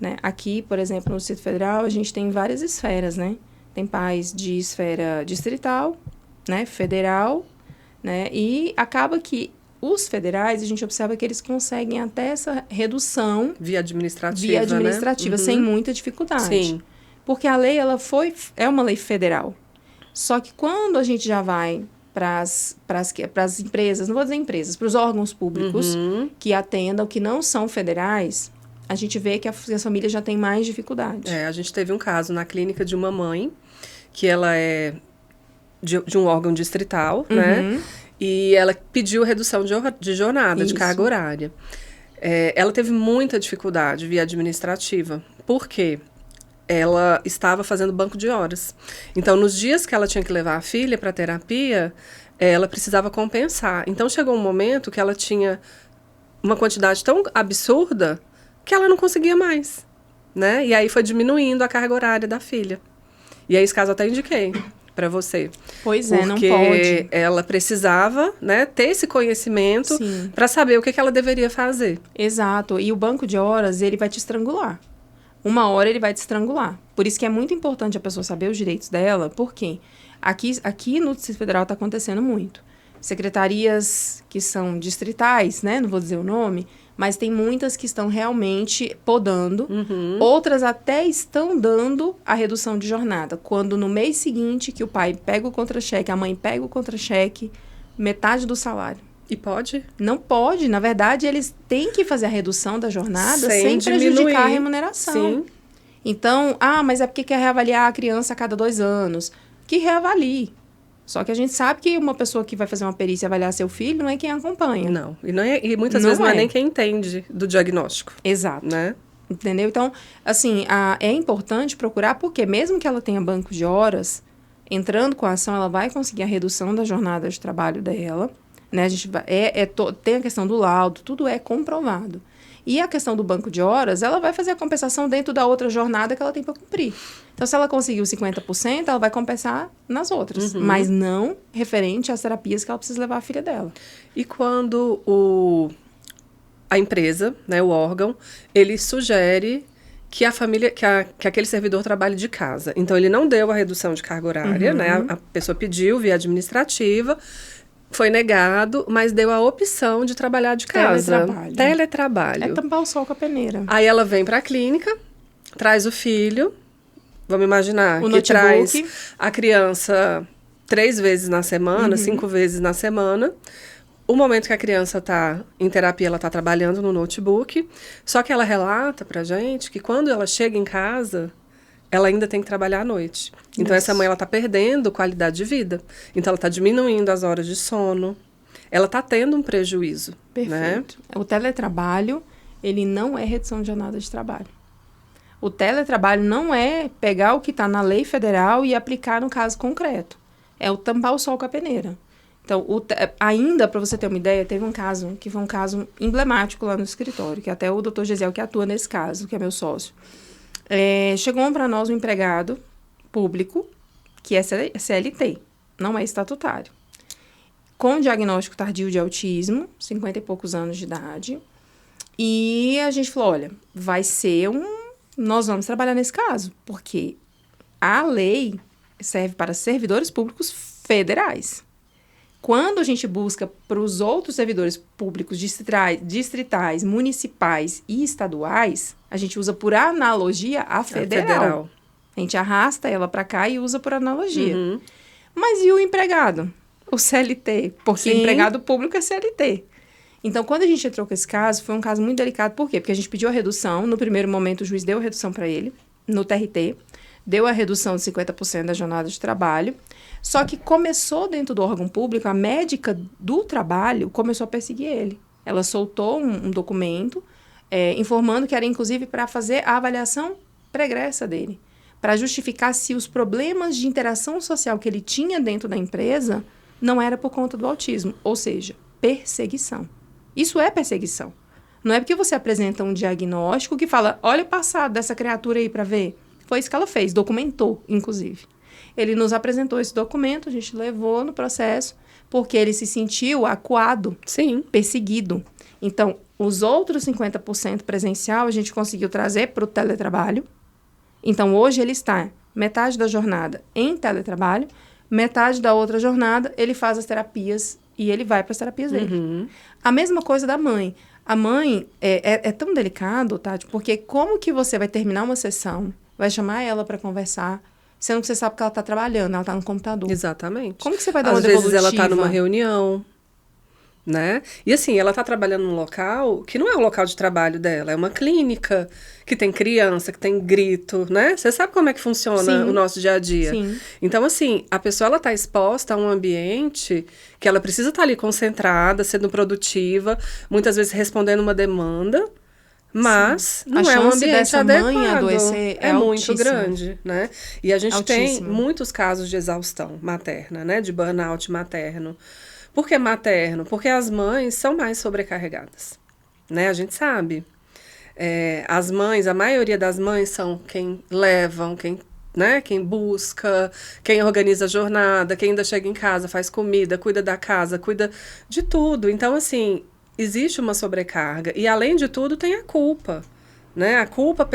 Né? Aqui, por exemplo, no Distrito Federal, a gente tem várias esferas, né? Tem pais de esfera distrital, né? Federal, né? E acaba que os federais, a gente observa que eles conseguem até essa redução... Via administrativa, né? Sem muita dificuldade. Sim. Porque a lei, é uma lei federal. Só que quando a gente já vai para as empresas, não vou dizer empresas, para os órgãos públicos que atendam, que não são federais, a gente vê que as famílias já têm mais dificuldade. A gente teve um caso na clínica de uma mãe, que ela é de um órgão distrital, né? E ela pediu redução de jornada, de carga horária. Ela teve muita dificuldade via administrativa. Por quê? ela estava fazendo banco de horas. Então, nos dias que ela tinha que levar a filha para terapia, ela precisava compensar. Então, chegou um momento que ela tinha uma quantidade tão absurda que ela não conseguia mais, né? E aí foi diminuindo a carga horária da filha. E aí, esse caso eu até indiquei para você. Pois é, não pode. Porque ela precisava, né, ter esse conhecimento para saber o que ela deveria fazer. Exato. E o banco de horas, ele vai te estrangular. Uma hora ele vai te estrangular. Por isso que é muito importante a pessoa saber os direitos dela, porque aqui no Distrito Federal está acontecendo muito. Secretarias que são distritais, né? Não vou dizer o nome, mas tem muitas que estão realmente podando. Outras até estão dando a redução de jornada. Quando no mês seguinte que o pai pega o contra-cheque, a mãe pega o contra-cheque, metade do salário. E pode? Não pode. Na verdade, eles têm que fazer a redução da jornada sem prejudicar a remuneração. Sim. Então, mas é porque quer reavaliar a criança a cada 2 anos. Que reavalie. Só que a gente sabe que uma pessoa que vai fazer uma perícia e avaliar seu filho não é quem acompanha. Não. E muitas vezes não é nem quem entende do diagnóstico. Exato. Né? Entendeu? Então, assim, é importante procurar, porque mesmo que ela tenha banco de horas, entrando com a ação, ela vai conseguir a redução da jornada de trabalho dela. Né? A gente tem a questão do laudo, tudo é comprovado. E a questão do banco de horas, ela vai fazer a compensação dentro da outra jornada que ela tem para cumprir. Então, se ela conseguiu 50%, ela vai compensar nas outras. Mas não referente às terapias que ela precisa levar a filha dela. E quando a empresa, né, o órgão, ele sugere que a família, que aquele servidor trabalhe de casa. Então, ele não deu a redução de carga horária, né? A pessoa pediu via administrativa, foi negado, mas deu a opção de trabalhar de casa. Teletrabalho. É tampar o sol com a peneira. Aí ela vem para a clínica, traz o filho, vamos imaginar, que notebook. Traz a criança 3 vezes na semana, 5 vezes na semana. O momento que a criança está em terapia, ela está trabalhando no notebook. Só que ela relata pra gente que quando ela chega em casa, ela ainda tem que trabalhar à noite. Então, essa mãe, ela está perdendo qualidade de vida. Então, ela está diminuindo as horas de sono. Ela está tendo um prejuízo. Perfeito. Né? O teletrabalho, ele não é redução de jornada de trabalho. O teletrabalho não é pegar o que está na lei federal e aplicar no caso concreto. É o tampar o sol com a peneira. Então, ainda, para você ter uma ideia, teve um caso, que foi um caso emblemático lá no escritório, que até o Dr. Gesiel que atua nesse caso, que é meu sócio. Chegou para nós um empregado público, que é CLT, não é estatutário, com diagnóstico tardio de autismo, 50 e poucos anos de idade, e a gente falou, olha, nós vamos trabalhar nesse caso, porque a lei serve para servidores públicos federais. Quando a gente busca para os outros servidores públicos distritais, municipais e estaduais, a gente usa por analogia a federal. A gente arrasta ela para cá e usa por analogia. Mas e o empregado? O CLT? Porque empregado público é CLT. Então, quando a gente entrou com esse caso, foi um caso muito delicado. Por quê? Porque a gente pediu a redução. No primeiro momento, o juiz deu a redução para ele, no TRT. Deu a redução de 50% da jornada de trabalho. Só que começou dentro do órgão público, a médica do trabalho começou a perseguir ele. Ela soltou um documento informando que era, inclusive, para fazer a avaliação pregressa dele. Para justificar se os problemas de interação social que ele tinha dentro da empresa não era por conta do autismo. Ou seja, perseguição. Isso é perseguição. Não é porque você apresenta um diagnóstico que fala, olha o passado dessa criatura aí para ver. Foi isso que ela fez, documentou, inclusive. Ele nos apresentou esse documento, a gente levou no processo, porque ele se sentiu acuado, perseguido. Então, os outros 50% presencial, a gente conseguiu trazer para o teletrabalho. Então, hoje ele está metade da jornada em teletrabalho, metade da outra jornada ele faz as terapias e ele vai para as terapias dele. A mesma coisa da mãe. A mãe é tão delicado, Tati, porque como que você vai terminar uma sessão, vai chamar ela para conversar, sendo que você sabe que ela está trabalhando, ela está no computador. Exatamente. Como que você vai dar uma devolutiva? Às vezes ela está numa reunião, né? E assim, ela está trabalhando num local que não é o local de trabalho dela, é uma clínica que tem criança, que tem grito, né? Você sabe como é que funciona o nosso dia a dia. Então, assim, a pessoa ela está exposta a um ambiente que ela precisa estar ali concentrada, sendo produtiva, muitas vezes respondendo uma demanda, mas Sim. não A é um chance ambiente dessa adequado. mãe adoecer é é muito altíssima. grande, né? E a gente tem Altíssima. muitos casos de exaustão materna, né? De burnout materno. Por que materno? Porque as mães são mais sobrecarregadas, né? A gente sabe. As mães, a maioria das mães são quem levam, quem busca, quem organiza a jornada, quem ainda chega em casa, faz comida, cuida da casa, cuida de tudo. Então, assim, existe uma sobrecarga. E, além de tudo, tem a culpa, né? A culpa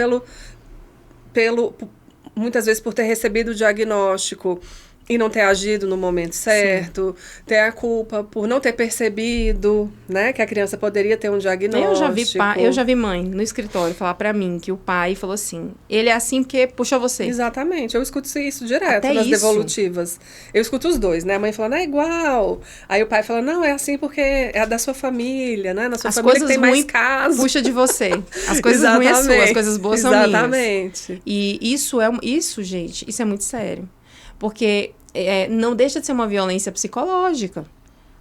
muitas vezes por ter recebido o diagnóstico e não ter agido no momento certo, ter a culpa por não ter percebido, né, que a criança poderia ter um diagnóstico. Eu já vi mãe no escritório falar pra mim que o pai falou assim, ele é assim porque puxou você. Exatamente, eu escuto isso direto Até nas isso. devolutivas. Eu escuto os dois, né? A mãe falando, é igual. Aí o pai fala, não, é assim porque é da sua família, né? Na sua família que tem mais casos. Puxa de você. As coisas ruins é sua, as coisas boas são minhas. Exatamente. E isso, gente, isso é muito sério. Porque não deixa de ser uma violência psicológica.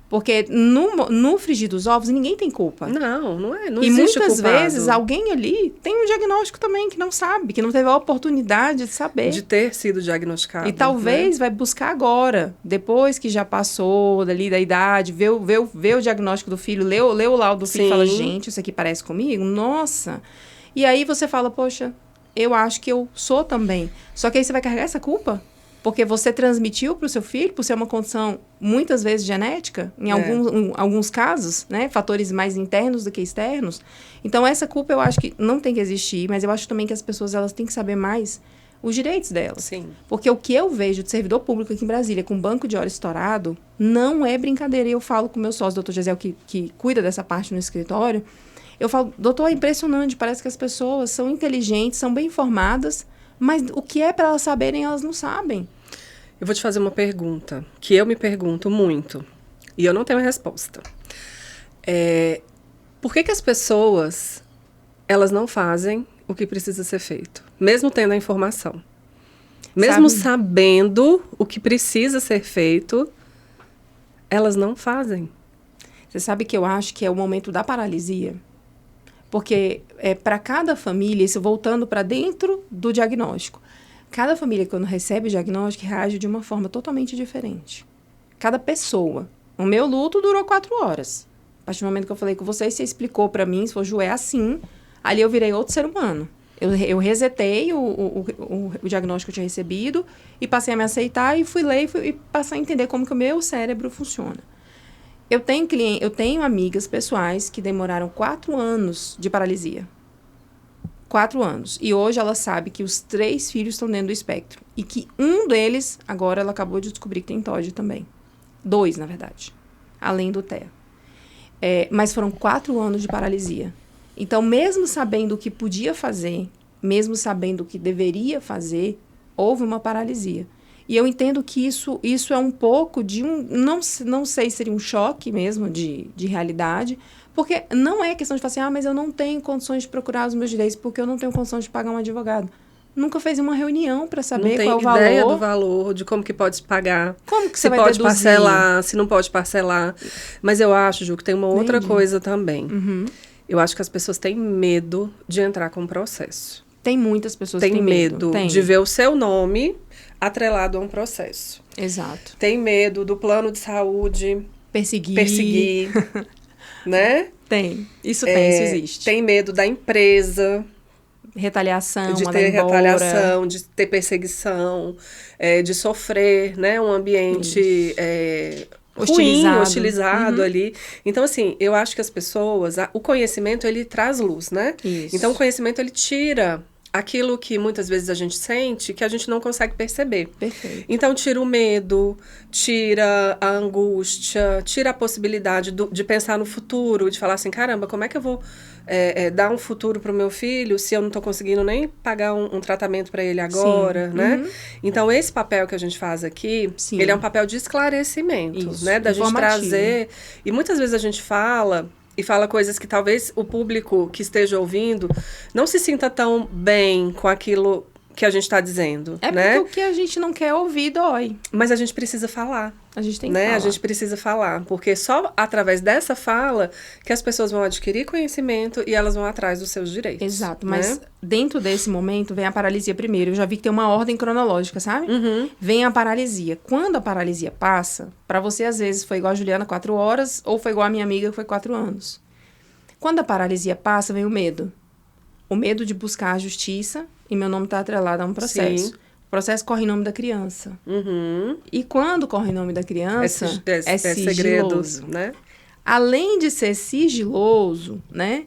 Porque no frigir dos ovos, ninguém tem culpa. Não e existe muitas culpado. vezes, alguém ali tem um diagnóstico também que não sabe, que não teve a oportunidade de saber. De ter sido diagnosticado. E talvez vai buscar agora, depois que já passou dali da idade, vê o diagnóstico do filho, lê o laudo do filho e fala, gente, isso aqui parece comigo? Nossa! E aí você fala, poxa, eu acho que eu sou também. Só que aí você vai carregar essa culpa? Porque você transmitiu para o seu filho, por ser uma condição, muitas vezes, genética, em alguns casos, né? Fatores mais internos do que externos. Então, essa culpa eu acho que não tem que existir, mas eu acho também que as pessoas elas têm que saber mais os direitos delas. Sim. Porque o que eu vejo de servidor público aqui em Brasília, com banco de hora estourado, não é brincadeira. E eu falo com o meu sócio, doutor Gesiel, que cuida dessa parte no escritório, eu falo, doutor, é impressionante, parece que as pessoas são inteligentes, são bem informadas, mas o que é para elas saberem, elas não sabem. Eu vou te fazer uma pergunta, que eu me pergunto muito, e eu não tenho a resposta. Por que as pessoas, elas não fazem o que precisa ser feito? Mesmo tendo a informação. Mesmo sabendo o que precisa ser feito, elas não fazem. Você sabe que eu acho que é o momento da paralisia? Porque para cada família, isso voltando para dentro do diagnóstico, cada família, quando recebe o diagnóstico, reage de uma forma totalmente diferente. Cada pessoa. O meu luto durou 4 horas. A partir do momento que eu falei com você explicou para mim, se for Ju, é assim, ali eu virei outro ser humano. Eu resetei o diagnóstico que eu tinha recebido e passei a me aceitar e fui ler e passei a entender como que o meu cérebro funciona. Eu tenho amigas pessoais que demoraram 4 anos de paralisia. 4 anos. E hoje ela sabe que os 3 filhos estão dentro do espectro. E que um deles, agora ela acabou de descobrir que tem TOD também. 2, na verdade. Além do TEA. Mas foram 4 anos de paralisia. Então, mesmo sabendo o que podia fazer, mesmo sabendo o que deveria fazer, houve uma paralisia. E eu entendo que isso é um pouco de um... Não sei se seria um choque mesmo de realidade, porque não é questão de falar assim, mas eu não tenho condições de procurar os meus direitos porque eu não tenho condições de pagar um advogado. Nunca fez uma reunião para saber qual é o valor. Não tem ideia do valor, de como que pode pagar. Como que você vai deduzir? Se pode parcelar, se não pode parcelar. Mas eu acho, Ju, que tem uma outra coisa também. Uhum. Eu acho que as pessoas têm medo de entrar com o processo. Tem muitas pessoas que têm medo. De ver o seu nome atrelado a um processo. Exato. Tem medo do plano de saúde perseguir né? Tem. Isso existe. Tem medo da empresa. Retaliação, de ter retaliação, de ter perseguição, de sofrer, né? Um ambiente hostilizado ali. Então, assim, eu acho que as pessoas... O conhecimento, ele traz luz, né? Isso. Então, o conhecimento, ele tira aquilo que muitas vezes a gente sente que a gente não consegue perceber. Perfeito. Então, tira o medo, tira a angústia, tira a possibilidade de pensar no futuro, de falar assim, caramba, como é que eu vou dar um futuro para o meu filho se eu não estou conseguindo nem pagar um tratamento para ele agora, né? Então, esse papel que a gente faz aqui, ele é um papel de esclarecimento, né? Da gente trazer... E muitas vezes a gente fala coisas que talvez o público que esteja ouvindo não se sinta tão bem com aquilo que a gente está dizendo, É né? porque o que a gente não quer ouvir dói. Mas a gente precisa falar. A gente tem que né? falar. A gente precisa falar, porque só através dessa fala que as pessoas vão adquirir conhecimento e elas vão atrás dos seus direitos. Exato, né? mas dentro desse momento vem a paralisia primeiro. Eu já vi que tem uma ordem cronológica, sabe? Vem a paralisia. Quando a paralisia passa, pra você às vezes foi igual a Juliana, 4 horas, ou foi igual a minha amiga, que foi 4 anos. Quando a paralisia passa, vem o medo. O medo de buscar a justiça, e meu nome está atrelado a um processo. Sim. O processo corre em nome da criança. E quando corre em nome da criança, é segredo, sigiloso. né? Além de ser sigiloso, né?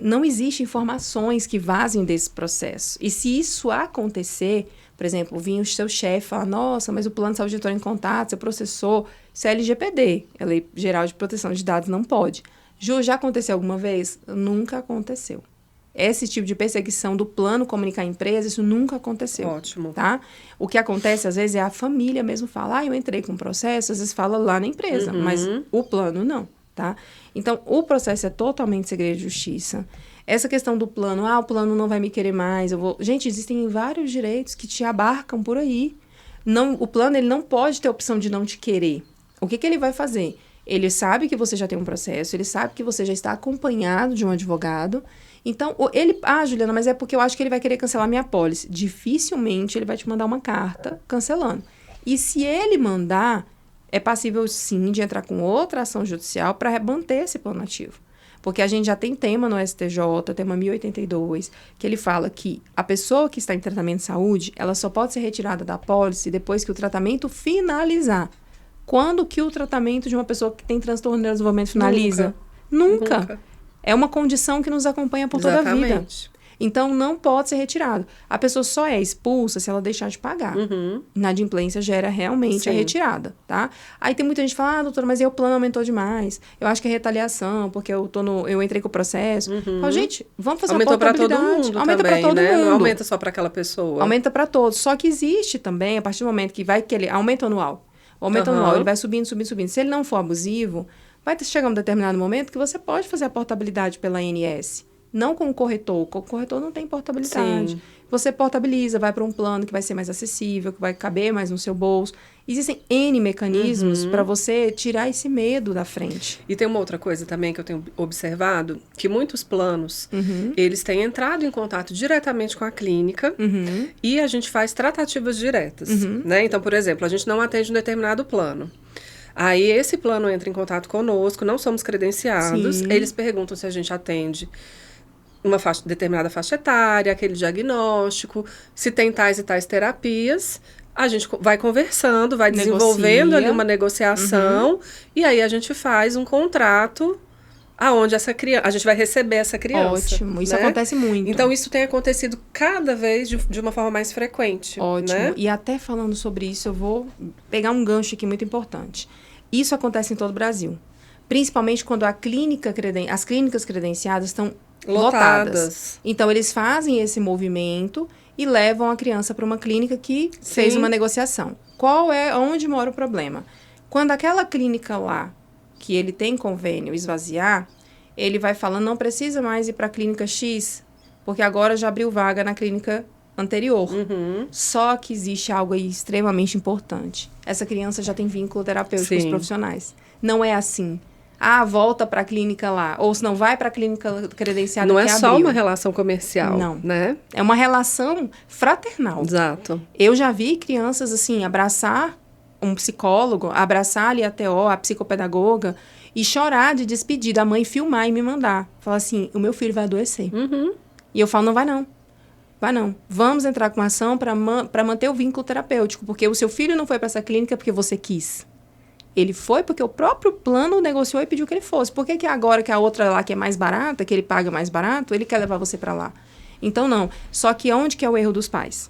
Não existem informações que vazem desse processo. E se isso acontecer, por exemplo, vinha o seu chefe falar, nossa, mas o plano de saúde entrou em contato, você processou, isso é LGPD, a Lei Geral de Proteção de Dados, não pode. Ju, já aconteceu alguma vez? Nunca aconteceu. Esse tipo de perseguição do plano comunicar à empresa, isso nunca aconteceu. Ótimo. Tá? O que acontece, às vezes, é a família mesmo fala, eu entrei com um processo, às vezes fala lá na empresa, mas o plano não, tá? Então, o processo é totalmente segredo de justiça. Essa questão do plano, o plano não vai me querer mais, Gente, existem vários direitos que te abarcam por aí. Não, o plano, ele não pode ter a opção de não te querer. O que ele vai fazer? Ele sabe que você já tem um processo, ele sabe que você já está acompanhado de um advogado. Então, Juliana, mas é porque eu acho que ele vai querer cancelar minha apólice. Dificilmente ele vai te mandar uma carta cancelando. E se ele mandar, é passível sim de entrar com outra ação judicial para manter esse plano ativo. Porque a gente já tem tema no STJ, tema 1082, que ele fala que a pessoa que está em tratamento de saúde, ela só pode ser retirada da apólice depois que o tratamento finalizar. Quando que o tratamento de uma pessoa que tem transtorno de desenvolvimento finaliza? Nunca. É uma condição que nos acompanha por toda a vida. Então, não pode ser retirado. A pessoa só é expulsa se ela deixar de pagar. Inadimplência gera realmente a retirada, tá? Aí tem muita gente que fala, doutora, mas aí o plano aumentou demais. Eu acho que é retaliação, porque eu entrei com o processo. Falo, gente, vamos fazer Aumentou uma portabilidade. Aumentou para todo mundo Aumenta também, para todo né? mundo. Não aumenta só para aquela pessoa. Aumenta para todos. Só que existe também, a partir do momento que vai aquele aumento anual. O aumento anual, ele vai subindo, subindo, subindo. Se ele não for abusivo, vai chegar um determinado momento que você pode fazer a portabilidade pela ANS. Não com o corretor. Com o corretor não tem portabilidade. Sim. Você portabiliza, vai para um plano que vai ser mais acessível, que vai caber mais no seu bolso. Existem N mecanismos para você tirar esse medo da frente. E tem uma outra coisa também que eu tenho observado, que muitos planos, eles têm entrado em contato diretamente com a clínica e a gente faz tratativas diretas. Né? Então, por exemplo, a gente não atende um determinado plano. Aí esse plano entra em contato conosco, não somos credenciados, Sim. eles perguntam se a gente atende uma determinada faixa etária, aquele diagnóstico, se tem tais e tais terapias, a gente vai conversando, vai desenvolvendo ali uma negociação, e aí a gente faz um contrato aonde a gente vai receber essa criança. Ótimo, isso né? acontece muito. Então, isso tem acontecido cada vez de uma forma mais frequente. Ótimo, né? E até falando sobre isso, eu vou pegar um gancho aqui muito importante. Isso acontece em todo o Brasil. Principalmente quando as clínicas credenciadas estão lotadas. Então, eles fazem esse movimento e levam a criança para uma clínica que fez uma negociação. Onde mora o problema? Quando aquela clínica lá, que ele tem convênio, esvaziar, ele vai falando, não precisa mais ir para a clínica X, porque agora já abriu vaga na clínica anterior. Só que existe algo aí extremamente importante. Essa criança já tem vínculo terapêutico com os profissionais. Não é assim. Volta para a clínica lá. Ou se não, vai para a clínica credenciada Não que é só abriu. uma relação comercial, Não. né? É uma relação fraternal. Exato. Eu já vi crianças, assim, abraçar um psicólogo, abraçar ali a TO, a psicopedagoga, e chorar de despedida, a mãe filmar e me mandar. Falar assim, o meu filho vai adoecer. E eu falo, não vai não. Vai não. Vamos entrar com uma ação para manter o vínculo terapêutico, porque o seu filho não foi para essa clínica porque você quis. Ele foi porque o próprio plano negociou e pediu que ele fosse. Por que agora que a outra lá, que é mais barata, que ele paga mais barato, ele quer levar você para lá? Então, não. Só que onde que é o erro dos pais?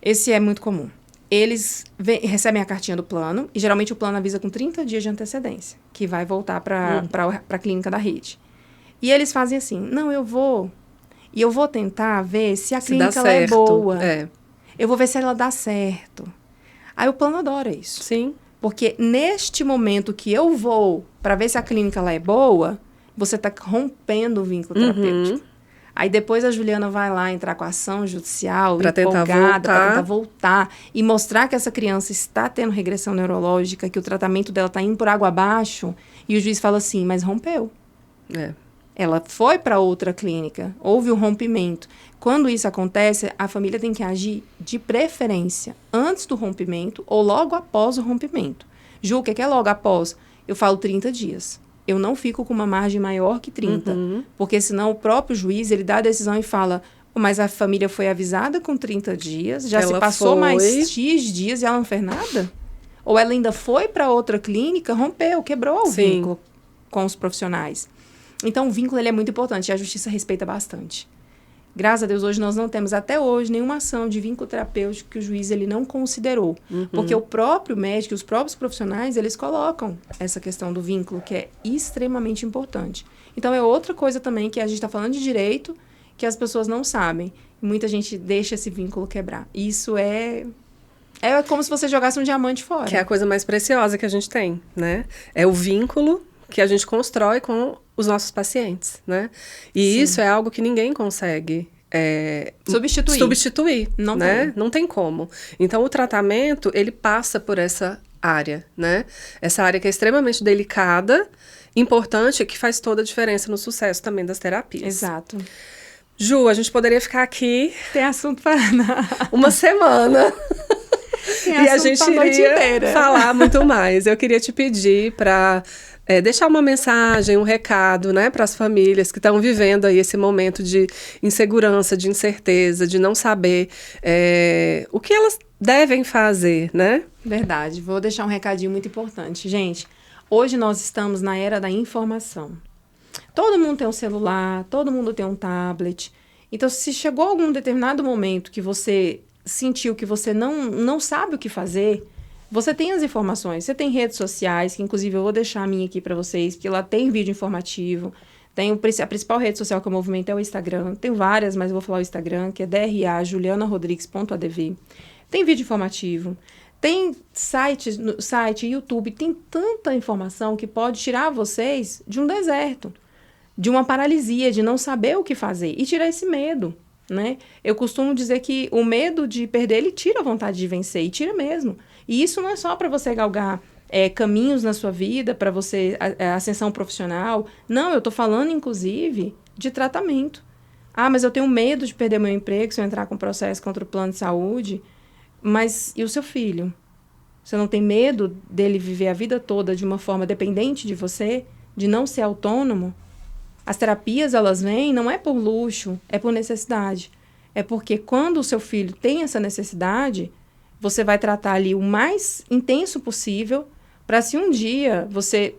Esse é muito comum. Eles recebem a cartinha do plano, e geralmente o plano avisa com 30 dias de antecedência, que vai voltar para a clínica da rede. E eles fazem assim, não, eu vou tentar ver se a clínica ela é boa. Eu vou ver se ela dá certo. Aí o plano adora isso. Sim. Porque neste momento que eu vou para ver se a clínica ela é boa, você está rompendo o vínculo terapêutico. Aí depois a Juliana vai lá entrar com a ação judicial, para tentar voltar e mostrar que essa criança está tendo regressão neurológica, que o tratamento dela está indo por água abaixo, e o juiz fala assim, mas rompeu. Ela foi para outra clínica, houve um rompimento. Quando isso acontece, a família tem que agir de preferência antes do rompimento ou logo após o rompimento. Ju, o que é logo após? Eu falo 30 dias. Eu não fico com uma margem maior que 30, porque senão o próprio juiz, ele dá a decisão e fala, mas a família foi avisada com 30 dias, já se passou mais X dias e ela não fez nada? Ou ela ainda foi para outra clínica, rompeu, quebrou o vínculo com os profissionais. Então, o vínculo ele é muito importante e a justiça respeita bastante. Graças a Deus, hoje nós não temos, até hoje, nenhuma ação de vínculo terapêutico que o juiz ele não considerou. Porque o próprio médico, os próprios profissionais, eles colocam essa questão do vínculo, que é extremamente importante. Então, é outra coisa também que a gente está falando de direito, que as pessoas não sabem. Muita gente deixa esse vínculo quebrar. Isso é como se você jogasse um diamante fora. Que é a coisa mais preciosa que a gente tem, né? É o vínculo que a gente constrói com os nossos pacientes, né? E isso é algo que ninguém consegue substituir, não né? tem. Não tem como. Então, o tratamento, ele passa por essa área, né? Essa área que é extremamente delicada, importante, que faz toda a diferença no sucesso também das terapias. Exato. Ju, a gente poderia ficar aqui... Tem assunto para... uma semana... Tem e a gente iria falar muito mais. Eu queria te pedir para deixar uma mensagem, um recado, né, para as famílias que estão vivendo aí esse momento de insegurança, de incerteza, de não saber o que elas devem fazer, né? Verdade. Vou deixar um recadinho muito importante. Gente, hoje nós estamos na era da informação. Todo mundo tem um celular, todo mundo tem um tablet. Então, se chegou algum determinado momento que você sentiu que você não sabe o que fazer, você tem as informações, você tem redes sociais, que inclusive eu vou deixar a minha aqui para vocês, porque lá tem vídeo informativo, tem a principal rede social que eu movimento é o Instagram, tem várias, mas eu vou falar o Instagram, que é drajulianarodrigues.adv. Tem vídeo informativo, tem site, YouTube, tem tanta informação que pode tirar vocês de um deserto, de uma paralisia, de não saber o que fazer e tirar esse medo. Né? Eu costumo dizer que o medo de perder, ele tira a vontade de vencer, e tira mesmo. E isso não é só para você galgar caminhos na sua vida, para você ascensão profissional. Não, eu estou falando, inclusive, de tratamento. Ah, mas eu tenho medo de perder meu emprego se eu entrar com processo contra o plano de saúde. Mas e o seu filho? Você não tem medo dele viver a vida toda de uma forma dependente de você, de não ser autônomo? As terapias, elas vêm, não é por luxo, é por necessidade. É porque quando o seu filho tem essa necessidade, você vai tratar ali o mais intenso possível, para se um dia você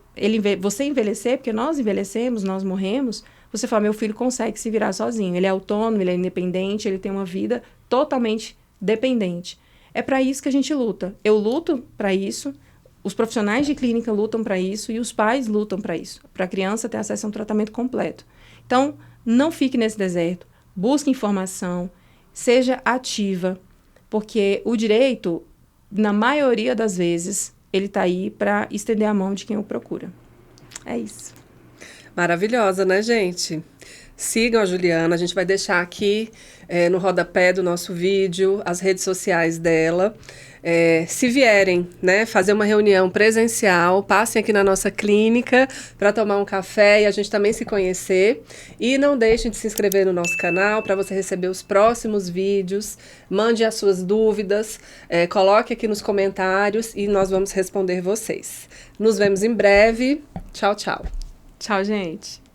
envelhecer, porque nós envelhecemos, nós morremos, você fala, meu filho consegue se virar sozinho, ele é autônomo, ele é independente, ele tem uma vida totalmente dependente. É para isso que a gente luta. Eu luto para isso, os profissionais de clínica lutam para isso e os pais lutam para isso, para a criança ter acesso a um tratamento completo. Então, não fique nesse deserto, busque informação, seja ativa, porque o direito, na maioria das vezes, ele está aí para estender a mão de quem o procura. É isso. Maravilhosa, né, gente? Sigam a Juliana, a gente vai deixar aqui no rodapé do nosso vídeo as redes sociais dela. Se vierem, né, fazer uma reunião presencial, passem aqui na nossa clínica para tomar um café e a gente também se conhecer. E não deixem de se inscrever no nosso canal para você receber os próximos vídeos. Mande as suas dúvidas, coloque aqui nos comentários e nós vamos responder vocês. Nos vemos em breve. Tchau, tchau. Tchau, gente.